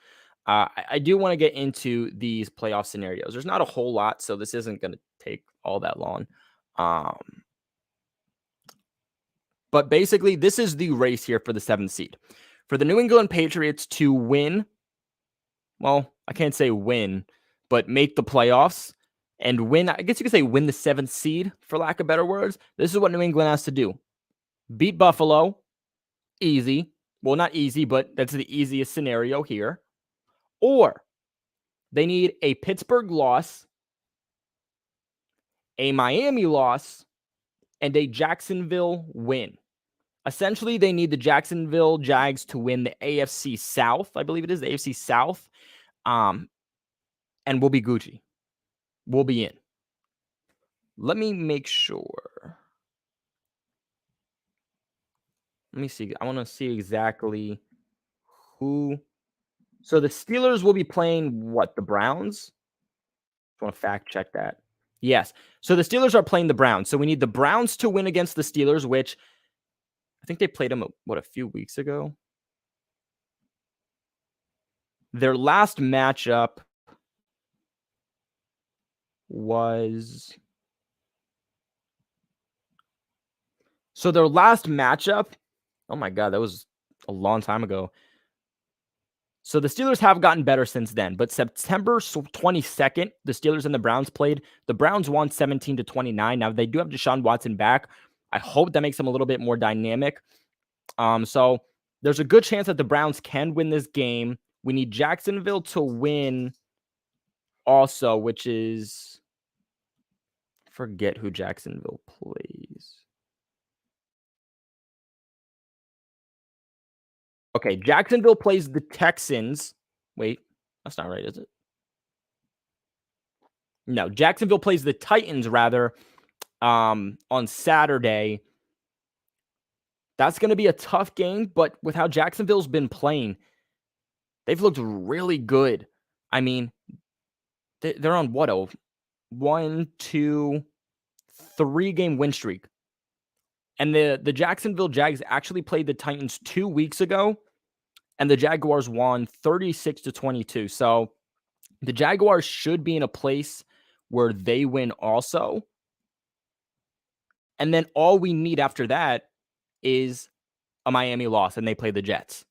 I do want to get into these playoff scenarios. There's not a whole lot, so this isn't going to take all that long. But basically, this is the race here for the 7th seed. For the New England Patriots to win, well, I can't say win, but make the playoffs and win, I guess you could say win the 7th seed, for lack of better words. This is what New England has to do. Beat Buffalo, easy. Well, not easy, but that's the easiest scenario here. Or they need a Pittsburgh loss, a Miami loss, and a Jacksonville win. Essentially, they need the Jacksonville Jags to win the AFC South. I believe it is the AFC South. And we'll be Gucci. We'll be in. Let me make sure. Let me see. I want to see exactly who. So the Steelers will be playing what? The Browns? I want to fact check that. Yes. So the Steelers are playing the Browns. So we need the Browns to win against the Steelers, which I think they played them, a few weeks ago? Their last matchup was... So their last matchup, oh my God, that was a long time ago. So the Steelers have gotten better since then, but September 22nd, the Steelers and the Browns played. The Browns won 17-29. Now they do have Deshaun Watson back. I hope that makes them a little bit more dynamic. So there's a good chance that the Browns can win this game. We need Jacksonville to win also, which is, forget who Jacksonville plays. Okay, Jacksonville plays the Texans. Wait, that's not right, is it? No, Jacksonville plays the Titans, rather, on Saturday. That's going to be a tough game, but with how Jacksonville's been playing, they've looked really good. I mean, they're on what, a 1, 2, 3-game win streak. And the Jacksonville Jags actually played the Titans 2 weeks ago, and the Jaguars won 36-22. So the Jaguars should be in a place where they win also. And then all we need after that is a Miami loss, and they play the Jets.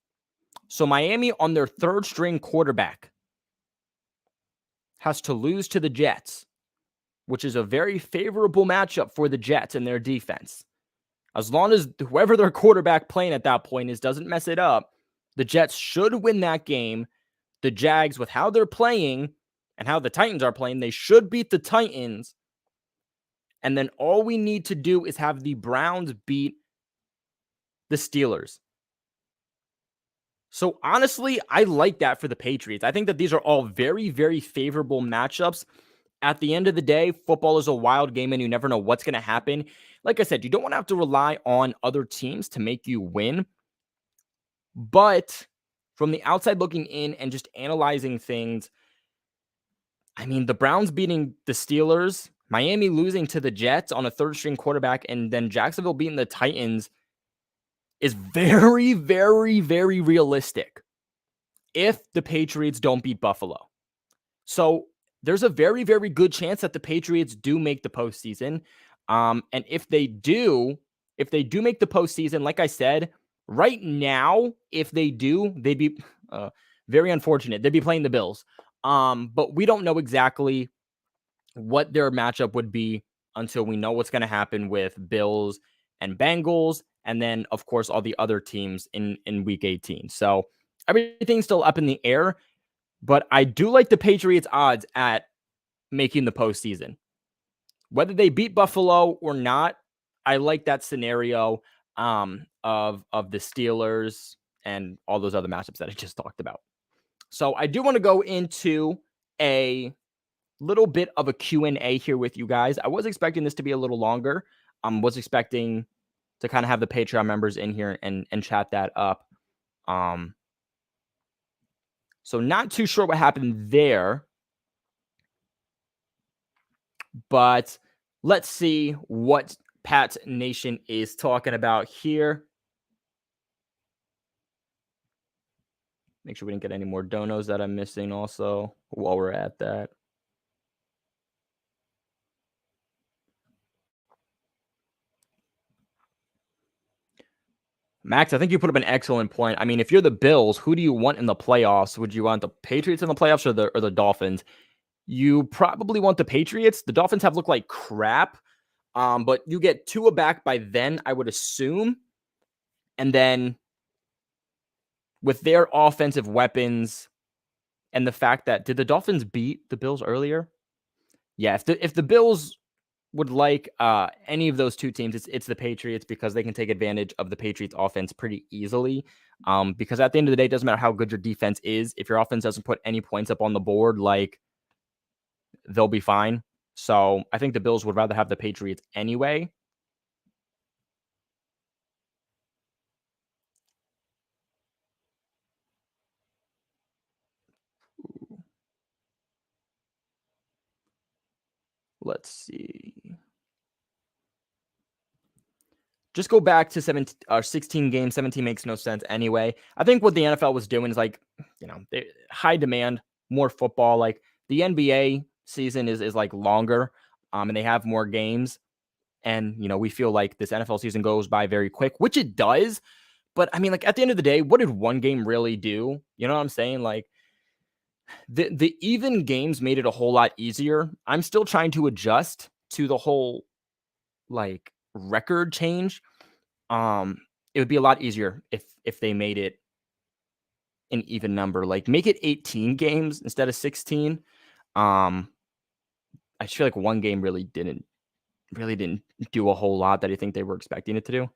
So Miami, on their 3rd-string quarterback, has to lose to the Jets, which is a very favorable matchup for the Jets and their defense. As long as whoever their quarterback playing at that point is doesn't mess it up, the Jets should win that game. The Jags, with how they're playing and how the Titans are playing, they should beat the Titans. And then all we need to do is have the Browns beat the Steelers. So honestly, I like that for the Patriots. I think that these are all very, very favorable matchups. At the end of the day, football is a wild game and you never know what's going to happen. Like I said, you don't want to have to rely on other teams to make you win. But from the outside looking in and just analyzing things, I mean, the Browns beating the Steelers, Miami losing to the Jets on a 3rd-string quarterback, and then Jacksonville beating the Titans is very, very, very realistic if the Patriots don't beat Buffalo. So there's a very, very good chance that the Patriots do make the postseason. And if they do make the postseason, like I said, right now, if they do, they'd be very unfortunate. They'd be playing the Bills. But we don't know exactly what their matchup would be until we know what's going to happen with Bills and Bengals, and then, of course, all the other teams in Week 18. So everything's still up in the air, but I do like the Patriots' odds at making the postseason. Whether they beat Buffalo or not, I like that scenario of the Steelers and all those other matchups that I just talked about. So I do want to go into a little bit of a Q&A here with you guys. I was expecting this to be a little longer. Was expecting to kind of have the Patreon members in here and chat that up. So not too sure what happened there. But let's see what Pat Nation is talking about here. Make sure we didn't get any more donos that I'm missing also while we're at that. Max, I think you put up an excellent point. I mean, if you're the Bills, who do you want in the playoffs? Would you want the Patriots in the playoffs or the Dolphins? You probably want the Patriots. The Dolphins have looked like crap, but you get Tua back by then, I would assume. And then with their offensive weapons and the fact that, did the Dolphins beat the Bills earlier? Yeah, if the Bills would like any of those two teams, it's the Patriots, because they can take advantage of the Patriots offense pretty easily. Because at the end of the day, it doesn't matter how good your defense is. If your offense doesn't put any points up on the board, like, they'll be fine. So I think the Bills would rather have the Patriots anyway. Let's see. Just go back to 16 games. 17 makes no sense anyway. I think what the NFL was doing is, like, high demand, more football. Like, the NBA season is like longer, and they have more games. And, we feel like this NFL season goes by very quick, which it does. But I mean, like, at the end of the day, what did one game really do? You know what I'm saying? Like, the even games made it a whole lot easier. I'm still trying to adjust to the whole, like, record change. It would be a lot easier if they made it an even number. Like, make it 18 games instead of 16. I just feel like one game really didn't do a whole lot that I think they were expecting it to do.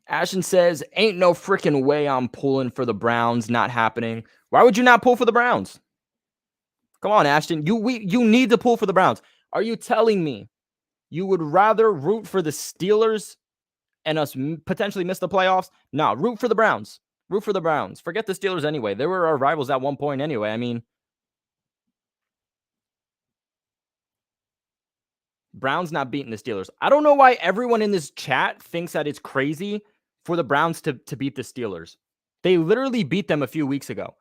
Ashton says, ain't no freaking way I'm pulling for the Browns. Not happening. Why would you not pull for the Browns? Come on, Ashton. You need to pull for the Browns. Are you telling me you would rather root for the Steelers and us potentially miss the playoffs? No, root for the Browns. Root for the Browns. Forget the Steelers anyway. They were our rivals at one point anyway. I mean, Browns not beating the Steelers. I don't know why everyone in this chat thinks that it's crazy for the Browns to beat the Steelers. They literally beat them a few weeks ago.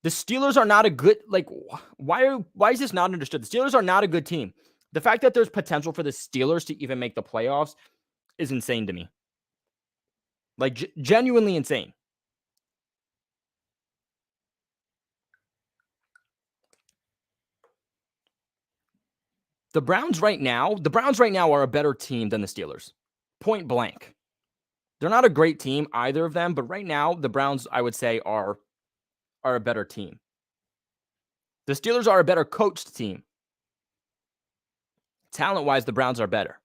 The Steelers are not a good, like, why is this not understood? The Steelers are not a good team. The fact that there's potential for the Steelers to even make the playoffs is insane to me. Like, genuinely insane. The Browns right now are a better team than the Steelers. Point blank. They're not a great team, either of them, but right now, the Browns, I would say, are a better team. The Steelers are a better coached team. Talent-wise, the Browns are better.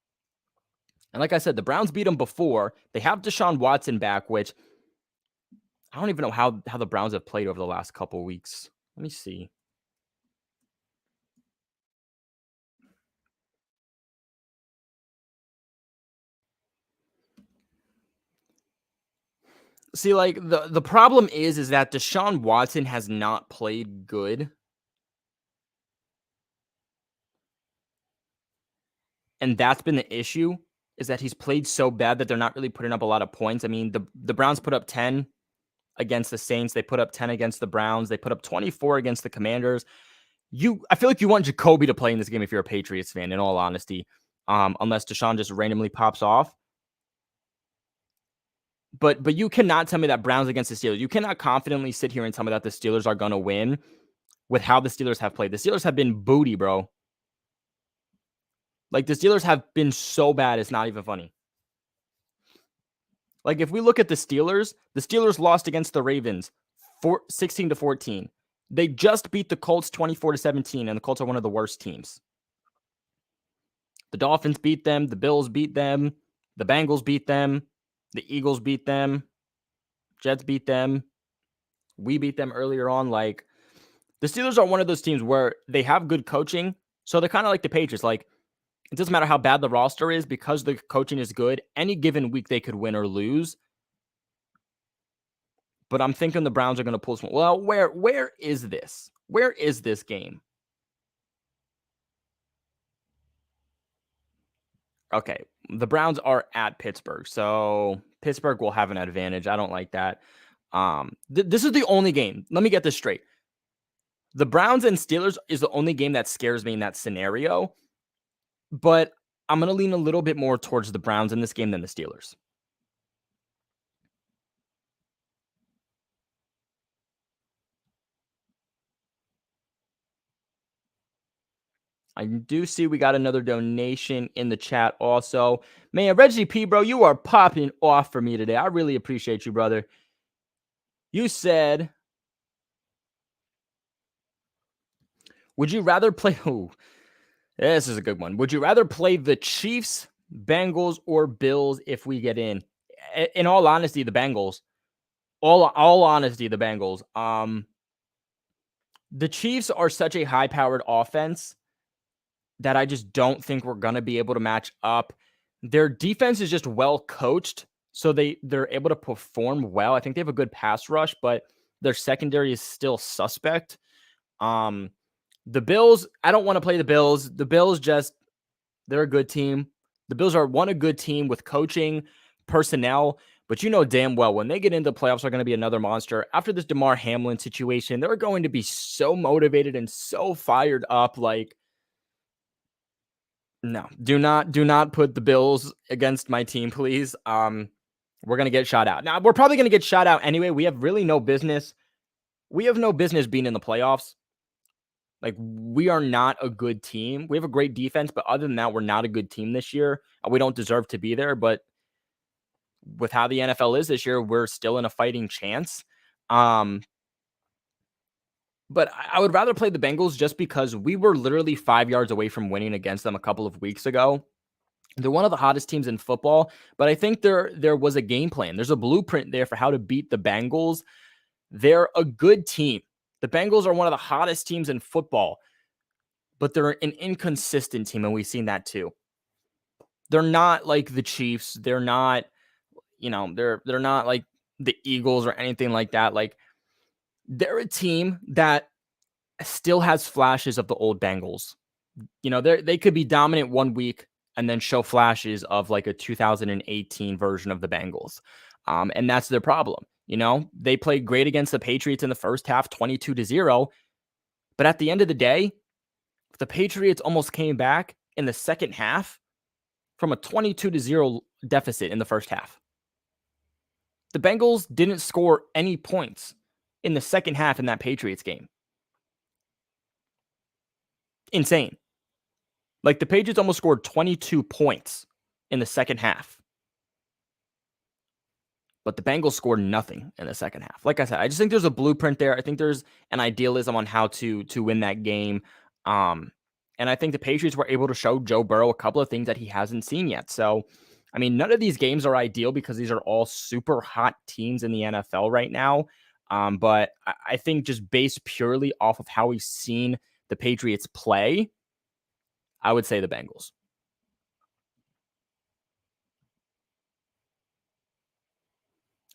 And like I said, the Browns beat them before. They have Deshaun Watson back, which I don't even know how the Browns have played over the last couple of weeks. Let me see. See, like, the problem is that Deshaun Watson has not played good. And that's been the issue, is that he's played so bad that they're not really putting up a lot of points. I mean, the Browns put up 10 against the Saints. They put up 10 against the Browns. They put up 24 against the Commanders. I feel like you want Jacoby to play in this game if you're a Patriots fan, in all honesty, unless Deshaun just randomly pops off. But you cannot tell me that Browns against the Steelers. You cannot confidently sit here and tell me that the Steelers are going to win with how the Steelers have played. The Steelers have been booty, bro. Like, the Steelers have been so bad, it's not even funny. Like if we look at the Steelers lost against the Ravens 16-14. They just beat the Colts 24-17, and the Colts are one of the worst teams. The Dolphins beat them, the Bills beat them, the Bengals beat them, the Eagles beat them, Jets beat them. We beat them earlier on. Like the Steelers are one of those teams where they have good coaching. So they're kind of like the Patriots. Like it doesn't matter how bad the roster is because the coaching is good. Any given week they could win or lose. But I'm thinking the Browns are going to pull some. Well, where is this? Where is this game? Okay, the Browns are at Pittsburgh, so Pittsburgh will have an advantage. I don't like that. This is the only game. Let me get this straight. The Browns and Steelers is the only game that scares me in that scenario, but I'm going to lean a little bit more towards the Browns in this game than the Steelers. I do see we got another donation in the chat also. Man, Reggie P, bro, you are popping off for me today. I really appreciate you, brother. You said, would you rather play? Oh, this is a good one. Would you rather play the Chiefs, Bengals, or Bills if we get in? In all honesty, the Bengals. All honesty, the Bengals. The Chiefs are such a high-powered offense that I just don't think we're gonna be able to match up. Their defense is just well coached, so they're able to perform well. I think they have a good pass rush, but their secondary is still suspect. Um, the Bills, I don't want to play the Bills. The Bills just they're a good team. The Bills are a good team with coaching, personnel, but you know damn well when they get into the playoffs, they're going to be another monster. After this DeMar Hamlin situation, they're going to be so motivated and so fired up. Like, no, do not put the Bills against my team, please. We're going to get shot out. Now, we're probably going to get shot out anyway. We have really no business. We have no business being in the playoffs. Like, we are not a good team. We have a great defense, but other than that, we're not a good team this year. We don't deserve to be there, but with how the NFL is this year, we're still in a fighting chance. But I would rather play the Bengals just because we were literally 5 yards away from winning against them a couple of weeks ago. They're one of the hottest teams in football, but I think there was a game plan. There's a blueprint there for how to beat the Bengals. They're a good team. The Bengals are one of the hottest teams in football, but they're an inconsistent team, and we've seen that too. They're not like the Chiefs. They're not, they're not like the Eagles or anything like that. Like they're a team that still has flashes of the old Bengals. They could be dominant one week and then show flashes of like a 2018 version of the Bengals. And that's their problem. They played great against the Patriots in the first half, 22-0. But at the end of the day, the Patriots almost came back in the second half from a 22-0 deficit in the first half. The Bengals didn't score any points in the second half in that Patriots game. Insane. Like the Patriots almost scored 22 points in the second half. But the Bengals scored nothing in the second half. Like I said, I just think there's a blueprint there. I think there's an idealism on how to win that game. And I think the Patriots were able to show Joe Burrow a couple of things that he hasn't seen yet. So, I mean, none of these games are ideal because these are all super hot teams in the NFL right now. But I think just based purely off of how we've seen the Patriots play, I would say the Bengals.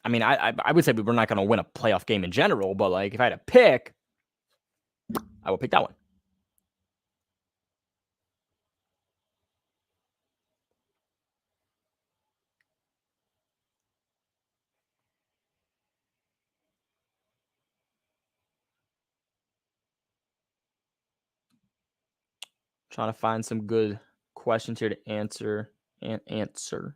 I mean, I would say we're not going to win a playoff game in general, but like if I had to pick, I would pick that one. Trying to find some good questions here to answer and answer.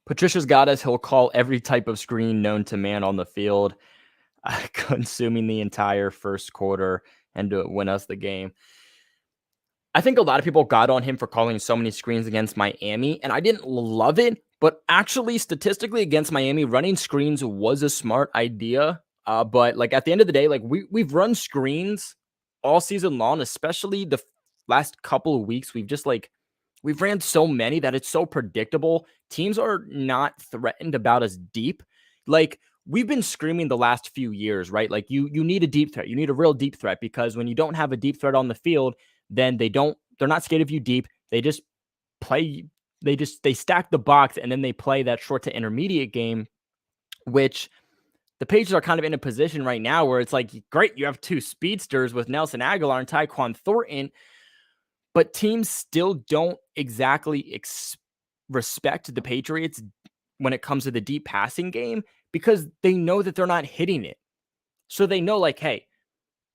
Patricia's got us. He'll call every type of screen known to man on the field, consuming the entire first quarter and to win us the game. I think a lot of people got on him for calling so many screens against Miami, and I didn't love it. But actually, statistically, against Miami, running screens was a smart idea. But like at the end of the day, like we've run screens all season long, especially the last couple of weeks. We've ran so many that it's so predictable. Teams are not threatened about us deep. Like we've been screaming the last few years, right? Like you need a deep threat. You need a real deep threat because when you don't have a deep threat on the field, then they're not scared of you deep. They just play they stack the box and then they play that short to intermediate game, which the Patriots are kind of in a position right now where it's like, great, you have two speedsters with Nelson Aguilar and Tyquan Thornton, but teams still don't exactly respect the Patriots when it comes to the deep passing game because they know that they're not hitting it. So they know, like, hey,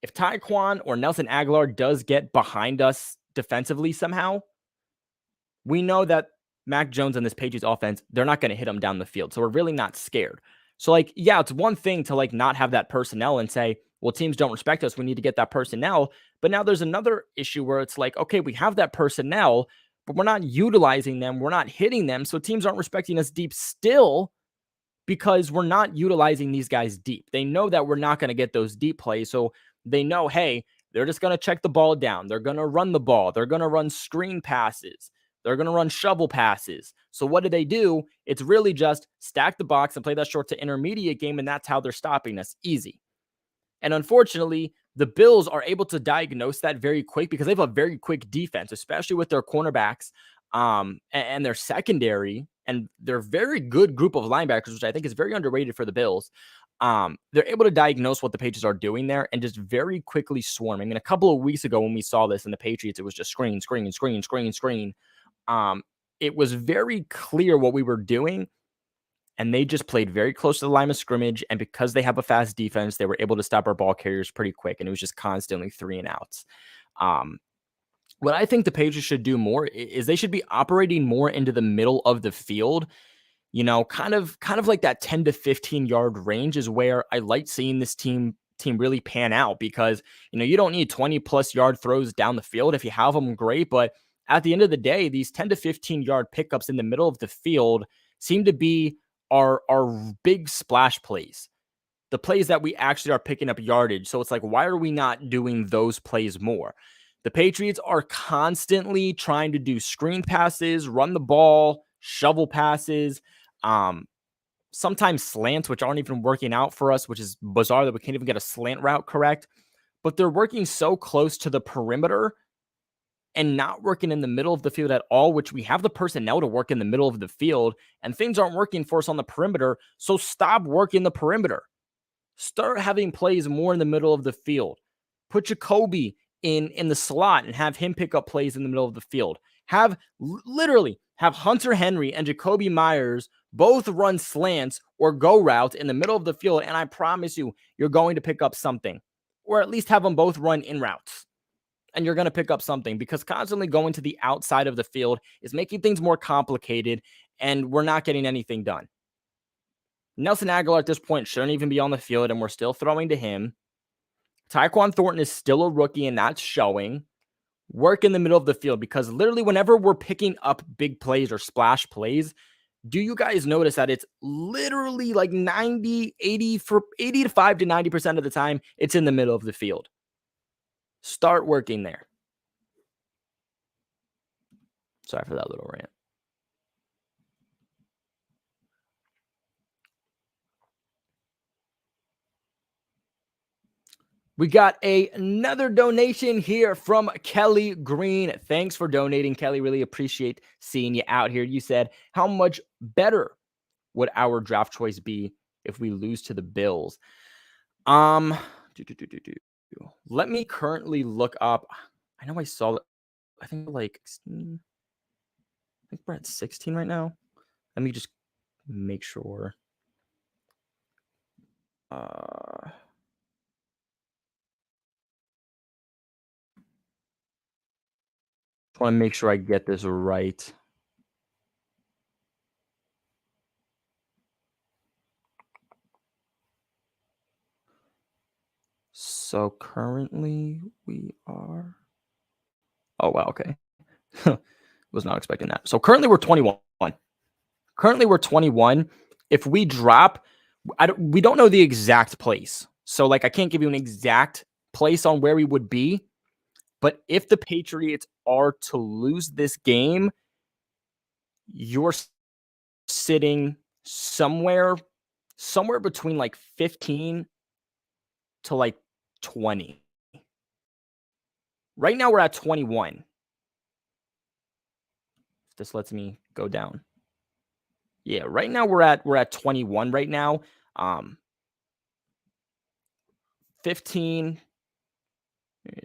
if Tyquan or Nelson Aguilar does get behind us defensively somehow, we know that Mac Jones and this Patriots offense, they're not going to hit him down the field. So we're really not scared. So, like, yeah, it's one thing to like not have that personnel and say, well, teams don't respect us. We need to get that personnel. But now there's another issue where it's like, okay, we have that personnel, but we're not utilizing them. We're not hitting them. So teams aren't respecting us deep still because we're not utilizing these guys deep. They know that we're not going to get those deep plays. So they know, hey, they're just going to check the ball down. They're going to run the ball. They're going to run screen passes. They're going to run shovel passes. So what do? It's really just stack the box and play that short to intermediate game, and that's how they're stopping us. Easy. And unfortunately, the Bills are able to diagnose that very quick because they have a very quick defense, especially with their cornerbacks and their secondary and their very good group of linebackers, which I think is very underrated for the Bills. They're able to diagnose what the Patriots are doing there and just very quickly swarm. I mean, a couple of weeks ago when we saw this in the Patriots, it was just screen, screen, screen, screen, screen. It was very clear what we were doing, and they just played very close to the line of scrimmage. And because they have a fast defense, they were able to stop our ball carriers pretty quick. And it was just constantly 3 and outs. What I think the Patriots should do more is they should be operating more into the middle of the field. You know, kind of like that 10 to 15 yard range is where I like seeing this team really pan out because, you know, you don't need 20 plus yard throws down the field. If you have them, great. But at the end of the day, these 10 to 15 yard pickups in the middle of the field seem to be our big splash plays, the plays that we actually are picking up yardage. So it's like, why are we not doing those plays more? The Patriots are constantly trying to do screen passes, run the ball, shovel passes, sometimes slants, which aren't even working out for us, which is bizarre that we can't even get a slant route correct. But they're working so close to the perimeter and not working in the middle of the field at all, which we have the personnel to work in the middle of the field, and things aren't working for us on the perimeter. So stop working the perimeter. Start having plays more in the middle of the field. Put Jacoby in the slot and have him pick up plays in the middle of the field. Literally have Hunter Henry and Jacoby Myers both run slants or go routes in the middle of the field, and I promise you, you're going to pick up something. Or at least have them both run in routes. And you're going to pick up something because constantly going to the outside of the field is making things more complicated, and we're not getting anything done. Nelson Aguilar at this point shouldn't even be on the field, and we're still throwing to him. Tyquan Thornton is still a rookie, and that's showing. Work in the middle of the field because literally whenever we're picking up big plays or splash plays, do you guys notice that it's literally like 80 to 5 to 90% of the time, it's in the middle of the field. Start working there. Sorry for that little rant. We got another donation here from Kelly Green. Thanks for donating, Kelly. Really appreciate seeing you out here. You said, how much better would our draft choice be if we lose to the Bills? Let me currently look up. I know I saw it. I think I think we're at 16 right now. Let me just make sure. Want to make sure I get this right. So currently we are. Oh, wow. Okay. Was not expecting that. So currently we're 21. Currently we're 21. If we drop, we don't know the exact place. So like I can't give you an exact place on where we would be. But if the Patriots are to lose this game, you're sitting somewhere between like 15 to like 20. Right now we're at 21. If this lets me go down. Yeah, right now we're at 21 right now. 15.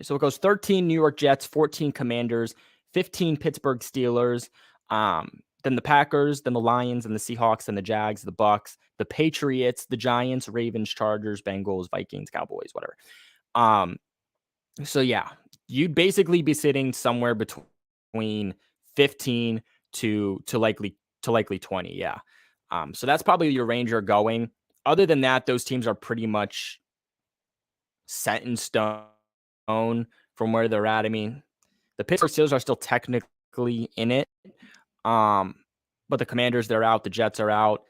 So it goes 13 New York Jets, 14 Commanders, 15 Pittsburgh Steelers, then the Packers, then the Lions and the Seahawks and the Jags, the Bucks, the Patriots, the Giants, Ravens, Chargers, Bengals, Vikings, Cowboys, whatever. So yeah, you'd basically be sitting somewhere between 15 to likely 20. Yeah. So that's probably your range you're going. Other than that, those teams are pretty much set in stone from where they're at. I mean, the Pittsburgh Steelers are still technically in it. But the Commanders, they're out. The Jets are out.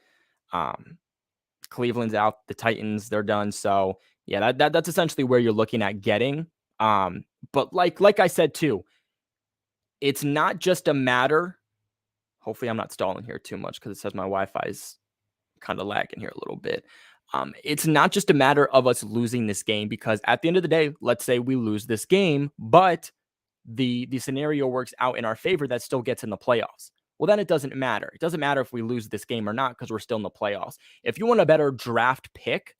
Cleveland's out. The Titans, they're done. So yeah, that's essentially where you're looking at getting. But like I said too, it's not just a matter. Hopefully, I'm not stalling here too much because it says my Wi-Fi is kind of lagging here a little bit. It's not just a matter of us losing this game, because at the end of the day, let's say we lose this game, but the scenario works out in our favor that still gets in the playoffs. Well, then it doesn't matter. It doesn't matter if we lose this game or not because we're still in the playoffs. If you want a better draft pick,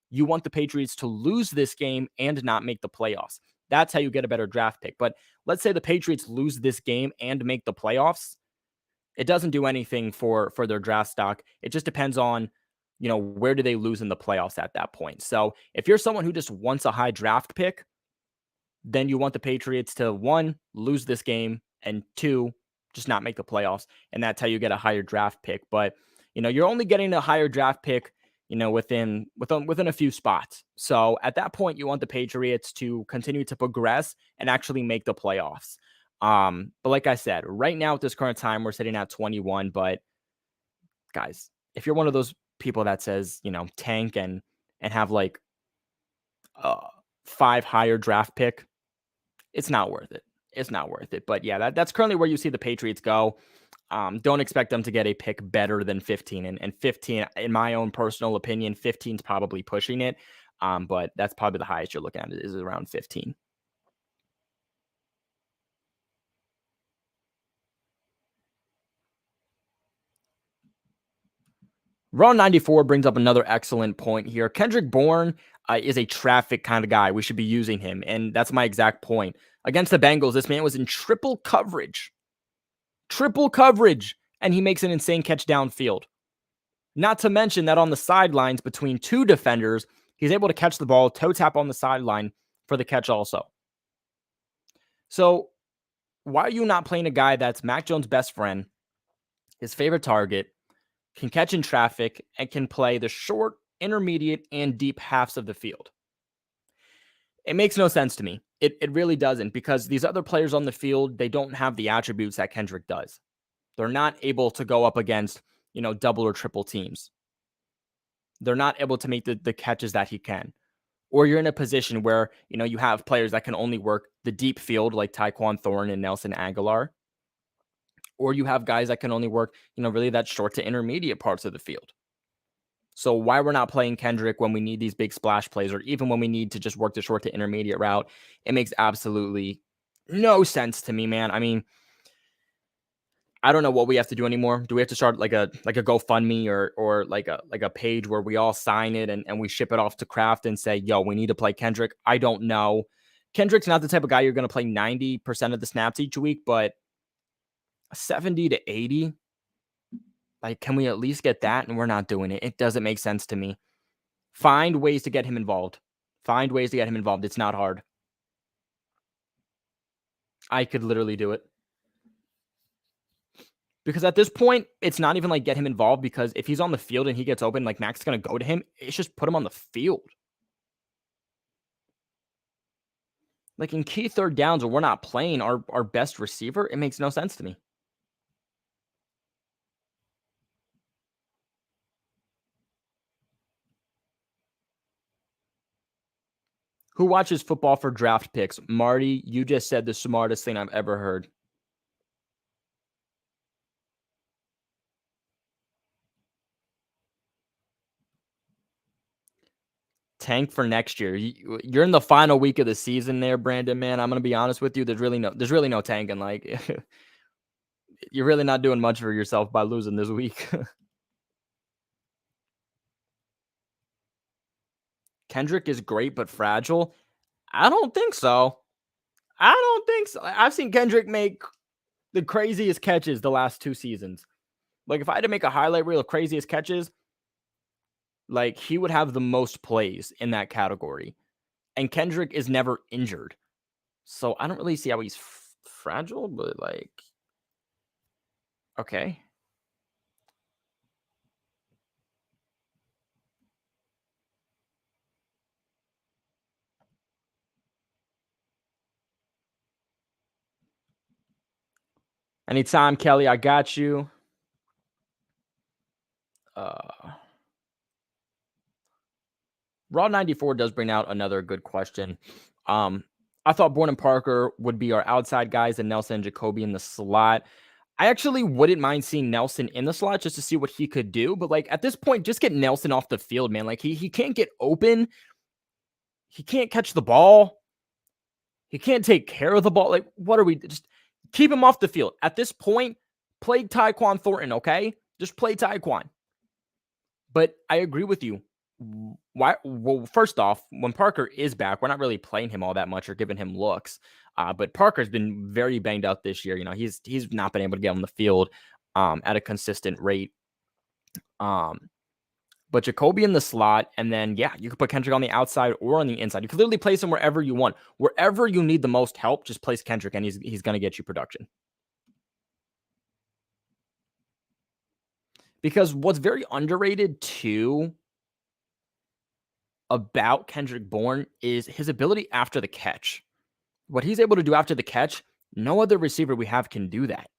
you want the Patriots to lose this game and not make the playoffs. That's how you get a better draft pick. But let's say the Patriots lose this game and make the playoffs. It doesn't do anything for their draft stock. It just depends on, where do they lose in the playoffs at that point. So if you're someone who just wants a high draft pick, then you want the Patriots to, one, lose this game, and two, just not make the playoffs. And that's how you get a higher draft pick. But, you're only getting a higher draft pick, within a few spots. So at that point, you want the Patriots to continue to progress and actually make the playoffs. But like I said, right now at this current time, we're sitting at 21. But guys, if you're one of those people that says, tank and have like 5 higher draft pick, it's not worth it. It's not worth it. But yeah, that's currently where you see the Patriots go. Don't expect them to get a pick better than 15. And 15, in my own personal opinion, 15 is probably pushing it. But that's probably the highest you're looking at is around 15. Raw 94 brings up another excellent point here. Kendrick Bourne is a traffic kind of guy. We should be using him. And that's my exact point. Against the Bengals, this man was in triple coverage. And he makes an insane catch downfield. Not to mention that on the sidelines between two defenders, he's able to catch the ball, toe tap on the sideline for the catch also. So why are you not playing a guy that's Mac Jones' best friend, his favorite target, can catch in traffic, and can play the short, intermediate, and deep halves of the field? It makes no sense to me. It really doesn't, because these other players on the field, they don't have the attributes that Kendrick does. They're not able to go up against, double or triple teams. They're not able to make the catches that he can. Or you're in a position where, you have players that can only work the deep field like Tyquan Thorne and Nelson Aguilar. Or you have guys that can only work, really that short to intermediate parts of the field. So why we're not playing Kendrick when we need these big splash plays, or even when we need to just work the short to intermediate route, it makes absolutely no sense to me, man. I mean, I don't know what we have to do anymore. Do we have to start like a GoFundMe or like a page where we all sign it and we ship it off to Kraft and say, yo, we need to play Kendrick? I don't know. Kendrick's not the type of guy you're going to play 90% of the snaps each week, but 70 to 80, like, can we at least get that? And we're not doing it. It doesn't make sense to me. Find ways to get him involved. It's not hard. I could literally do it. Because at this point, it's not even like get him involved, because if he's on the field and he gets open, like Mac's going to go to him. It's just put him on the field. Like in key third downs when we're not playing our best receiver, it makes no sense to me. Who watches football for draft picks? Marty, you just said the smartest thing I've ever heard. Tank for next year. You're in the final week of the season there, Brandon, man. I'm gonna be honest with you. There's really no tanking. Like you're really not doing much for yourself by losing this week. Kendrick is great but fragile. I don't think so. I don't think so. I've seen Kendrick make the craziest catches the last 2 seasons. Like if I had to make a highlight reel of craziest catches, like he would have the most plays in that category. And Kendrick is never injured. So I don't really see how he's fragile, but like okay. Anytime, Kelly, I got you. Raw 94 does bring out another good question. I thought Bourne and Parker would be our outside guys and Nelson and Jacoby in the slot. I actually wouldn't mind seeing Nelson in the slot just to see what he could do. But like at this point, just get Nelson off the field, man. Like he can't get open. He can't catch the ball. He can't take care of the ball. Like, what are we just keep him off the field? At this point, play Tyquan Thornton, okay? Just play Tyquan. But I agree with you. Why? Well, first off, when Parker is back, we're not really playing him all that much or giving him looks. But Parker's been very banged up this year. You know, he's not been able to get on the field at a consistent rate. But Jacoby in the slot, and then yeah, you could put Kendrick on the outside or on the inside. You could literally place him wherever you want. Wherever you need the most help, just place Kendrick, and he's going to get you production. Because what's very underrated too about Kendrick Bourne is his ability after the catch. What he's able to do after the catch, no other receiver we have can do that.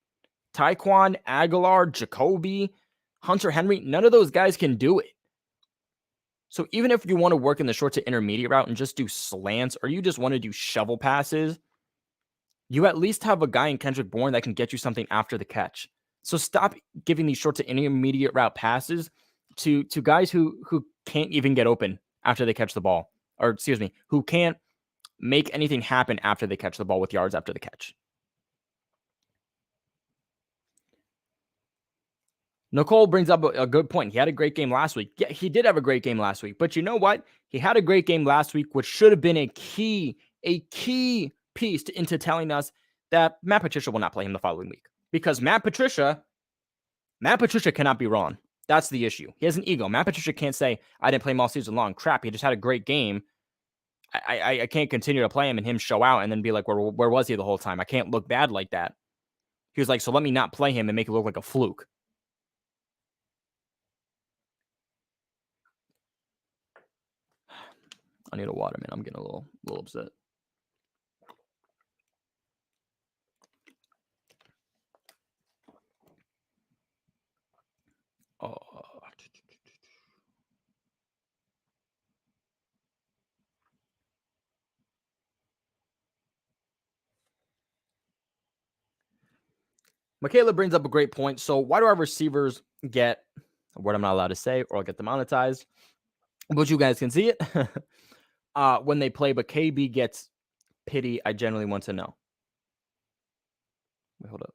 Tyquan, Aguilar, Jacoby, Hunter Henry, none of those guys can do it. So even if you want to work in the short to intermediate route and just do slants, or you just want to do shovel passes, you at least have a guy in Kendrick Bourne that can get you something after the catch. So stop giving these short to intermediate route passes to guys who can't even get open after they catch the ball, or excuse me, who can't make anything happen after they catch the ball with yards after the catch. Nicole brings up a good point. He had a great game last week. Yeah, he did have a great game last week. But you know what? He had a great game last week, which should have been a key piece into telling us that Matt Patricia will not play him the following week. Because Matt Patricia cannot be wrong. That's the issue. He has an ego. Matt Patricia can't say, I didn't play him all season long. Crap, he just had a great game. I can't continue to play him and him show out and then be like, where was he the whole time? I can't look bad like that. He was like, so let me not play him and make it look like a fluke. I need a water, man. I'm getting a little upset. Oh. Michaela brings up a great point. So why do our receivers get a word I'm not allowed to say, or I'll get demonetized? But you guys can see it when they play, but KB gets pity. I generally want to know. Wait, hold up.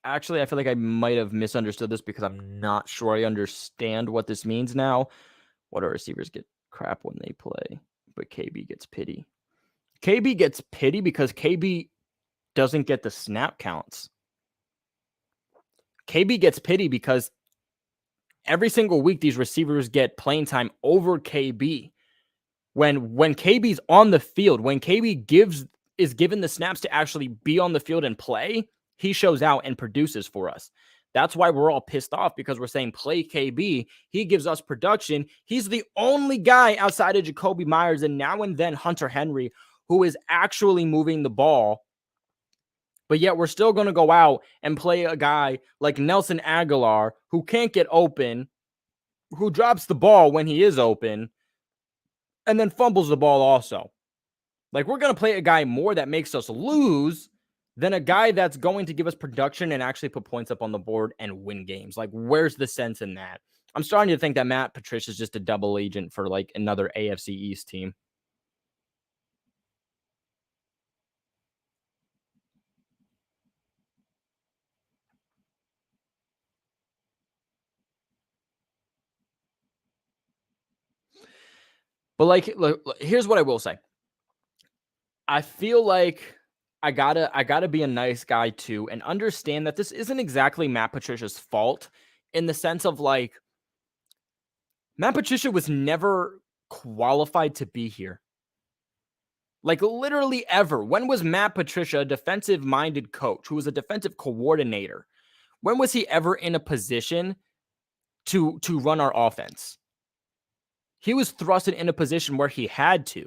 Actually, I feel like I might have misunderstood this because I'm not sure I understand what this means now. What do receivers get crap when they play, but KB gets pity? KB gets pity because KB doesn't get the snap counts. KB gets pity because every single week these receivers get playing time over KB. When KB's on the field, when KB is given the snaps to actually be on the field and play, he shows out and produces for us. That's why we're all pissed off, because we're saying play KB. He gives us production. He's the only guy outside of Jacoby Myers and now and then Hunter Henry who is actually moving the ball. But yet we're still going to go out and play a guy like Nelson Aguilar who can't get open, who drops the ball when he is open, and then fumbles the ball also. Like, we're going to play a guy more that makes us lose than a guy that's going to give us production and actually put points up on the board and win games. Like, where's the sense in that? I'm starting to think that Matt Patricia is just a double agent for like another AFC East team. But like, look, here's what I will say. I feel like I gotta be a nice guy too and understand that this isn't exactly Matt Patricia's fault, in the sense of like, Matt Patricia was never qualified to be here. Like, literally ever. When was Matt Patricia a defensive-minded coach who was a defensive coordinator? When was he ever in a position to run our offense? He was thrusted in a position where he had to.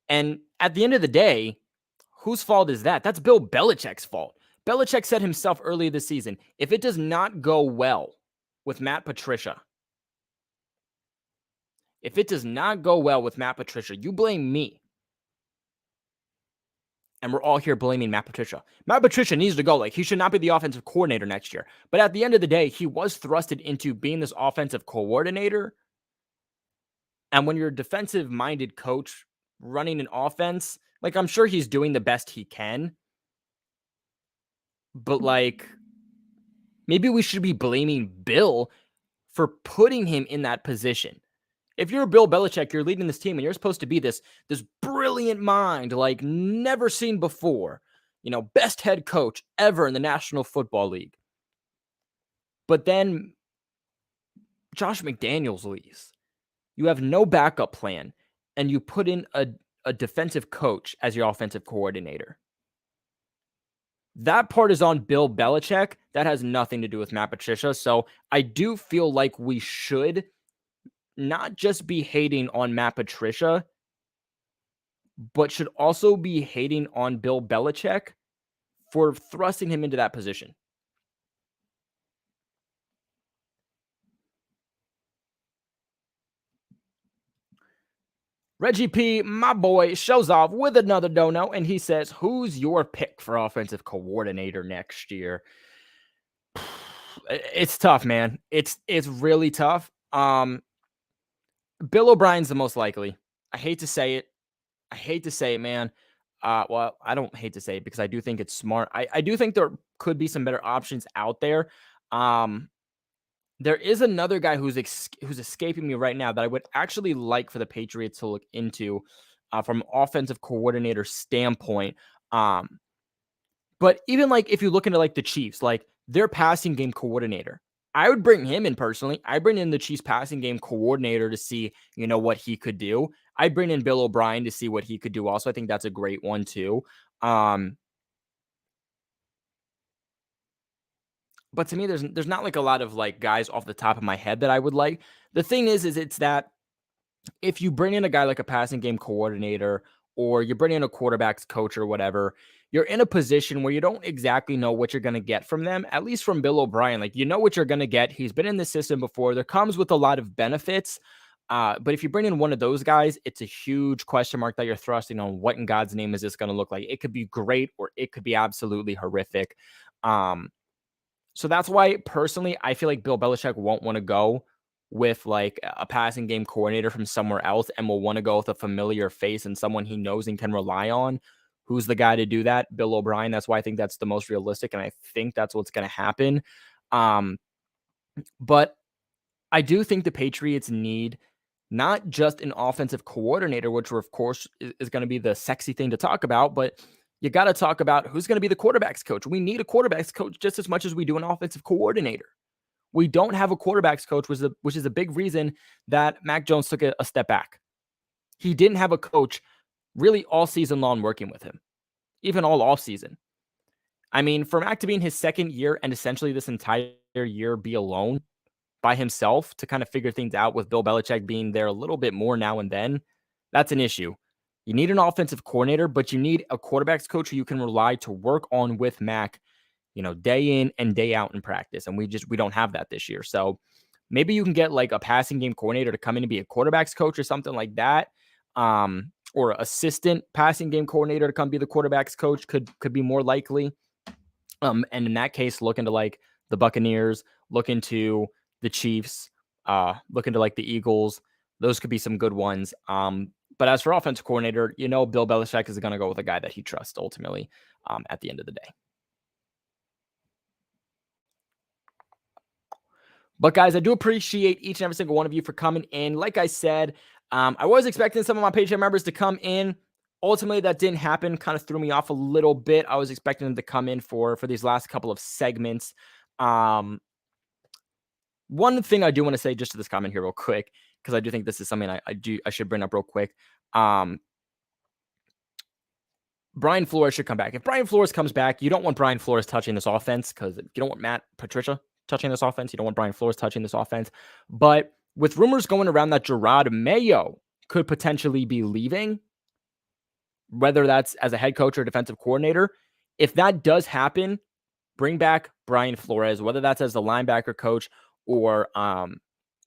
And at the end of the day, whose fault is that? That's Bill Belichick's fault. Belichick said himself earlier this season, if it does not go well with Matt Patricia, you blame me. And we're all here blaming Matt Patricia. Matt Patricia needs to go. Like, he should not be the offensive coordinator next year. But at the end of the day, he was thrusted into being this offensive coordinator. And when you're a defensive-minded coach running an offense, like, I'm sure he's doing the best he can. But, like, maybe we should be blaming Bill for putting him in that position. If you're Bill Belichick, you're leading this team and you're supposed to be this brilliant mind, like never seen before, best head coach ever in the National Football League. But then Josh McDaniels leaves. You have no backup plan, and you put in a defensive coach as your offensive coordinator. That part is on Bill Belichick. That has nothing to do with Matt Patricia. So I do feel like we should not just be hating on Matt Patricia, but should also be hating on Bill Belichick for thrusting him into that position. Reggie P, my boy, shows off with another dono, and he says, who's your pick for offensive coordinator next year? It's tough, man. It's really tough. Bill O'Brien's the most likely. I hate to say it, man. Well, I don't hate to say it because I do think it's smart. I do think there could be some better options out there. There is another guy who's escaping me right now that I would actually like for the Patriots to look into from offensive coordinator standpoint. But even like if you look into like the Chiefs, like their passing game coordinator, I would bring him in personally. I bring in the Chiefs passing game coordinator to see, what he could do. I bring in Bill O'Brien to see what he could do also. I think that's a great one too. But to me, there's not like a lot of like guys off the top of my head that I would like. The thing is it's that if you bring in a guy like a passing game coordinator or you bring in a quarterback's coach or whatever, you're in a position where you don't exactly know what you're going to get from them, at least from Bill O'Brien. Like, what you're going to get. He's been in the system before. There comes with a lot of benefits. But if you bring in one of those guys, it's a huge question mark that you're thrusting on what in God's name is this going to look like. It could be great or it could be absolutely horrific. So that's why personally, I feel like Bill Belichick won't want to go with like a passing game coordinator from somewhere else and will want to go with a familiar face and someone he knows and can rely on. Who's the guy to do that? Bill O'Brien. That's why I think that's the most realistic. And I think that's what's going to happen. But I do think the Patriots need not just an offensive coordinator, which of course is going to be the sexy thing to talk about, but you got to talk about who's going to be the quarterback's coach. We need a quarterback's coach just as much as we do an offensive coordinator. We don't have a quarterback's coach, which is a big reason that Mac Jones took a step back. He didn't have a coach really all season long working with him, even all off season. I mean, for Mac to be in his second year and essentially this entire year be alone by himself to kind of figure things out with Bill Belichick being there a little bit more now and then, that's an issue. You need an offensive coordinator, but you need a quarterback's coach who you can rely to work on with Mac, day in and day out in practice. And we don't have that this year. So maybe you can get like a passing game coordinator to come in and be a quarterback's coach or something like that. Or assistant passing game coordinator to come be the quarterback's coach could be more likely. And in that case, look into like the Buccaneers, look into the Chiefs, look into like the Eagles. Those could be some good ones. But as for offensive coordinator, Bill Belichick is going to go with a guy that he trusts ultimately at the end of the day. But guys, I do appreciate each and every single one of you for coming in. Like I said, I was expecting some of my Patreon members to come in. Ultimately, that didn't happen. Kind of threw me off a little bit. I was expecting them to come in for these last couple of segments. One thing I do want to say just to this comment here real quick, because I do think this is something I should bring up real quick. Brian Flores should come back. If Brian Flores comes back, you don't want Brian Flores touching this offense because you don't want Matt Patricia touching this offense. You don't want Brian Flores touching this offense. But with rumors going around that Gerard Mayo could potentially be leaving, whether that's as a head coach or defensive coordinator, if that does happen, bring back Brian Flores, whether that's as the linebacker coach or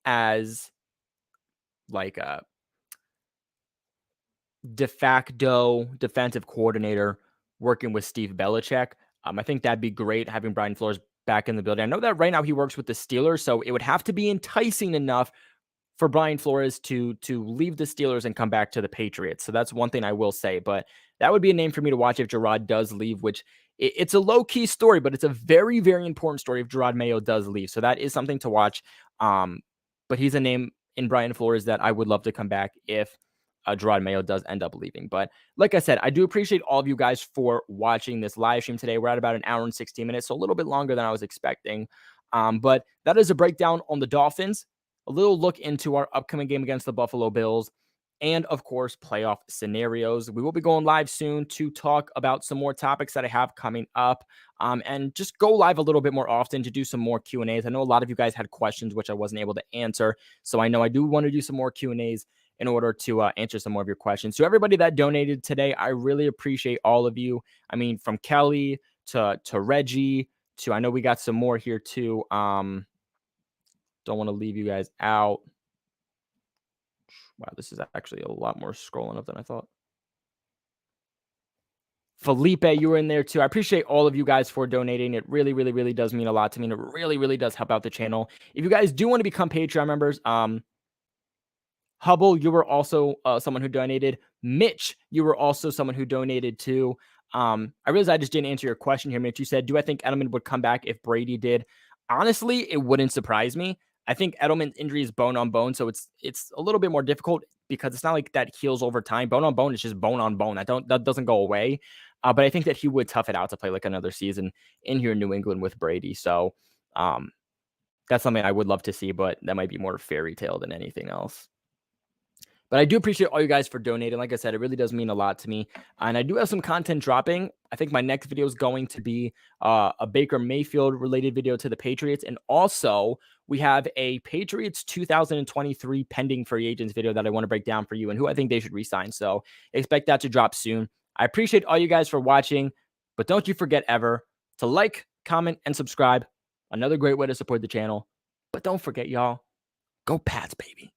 as like a de facto defensive coordinator working with Steve Belichick. I think that'd be great having Brian Flores back in the building. I know that right now he works with the Steelers, so it would have to be enticing enough for Brian Flores to leave the Steelers and come back to the Patriots. So that's one thing I will say, but that would be a name for me to watch if Gerard does leave, which it's a low-key story, but it's a very, very important story if Gerard Mayo does leave. So that is something to watch. But he's a name in Brian Flores that I would love to come back if Gerard Mayo does end up leaving. But like I said, I do appreciate all of you guys for watching this live stream today. We're at about an hour and 16 minutes, so a little bit longer than I was expecting. But that is a breakdown on the Dolphins, a little look into our upcoming game against the Buffalo Bills, and of course, playoff scenarios. We will be going live soon to talk about some more topics that I have coming up, and just go live a little bit more often to do some more Q&As. I know a lot of you guys had questions, which I wasn't able to answer. So I know I do want to do some more Q&As in order to answer some more of your questions. So everybody that donated today, I really appreciate all of you. I mean, from Kelly to Reggie to, I know we got some more here too. Don't want to leave you guys out. Wow, this is actually a lot more scrolling up than I thought. Felipe, you were in there too. I appreciate all of you guys for donating. It really, really, really does mean a lot to me. And it really, really does help out the channel. If you guys do want to become Patreon members, Hubble, you were also someone who donated. Mitch, you were also someone who donated too. I realized I just didn't answer your question here, Mitch. You said, do I think Edelman would come back if Brady did? Honestly, it wouldn't surprise me. I think Edelman's injury is bone on bone, so it's a little bit more difficult because it's not like that heals over time. Bone on bone is just bone on bone. That doesn't go away. But I think that he would tough it out to play like another season in here in New England with Brady. So that's something I would love to see, but that might be more fairy tale than anything else. But I do appreciate all you guys for donating. Like I said, it really does mean a lot to me. And I do have some content dropping. I think my next video is going to be a Baker Mayfield related video to the Patriots. And also we have a Patriots 2023 pending free agents video that I want to break down for you and who I think they should re-sign. So expect that to drop soon. I appreciate all you guys for watching, but don't you forget ever to like, comment, and subscribe. Another great way to support the channel. But don't forget, y'all, go Pats, baby.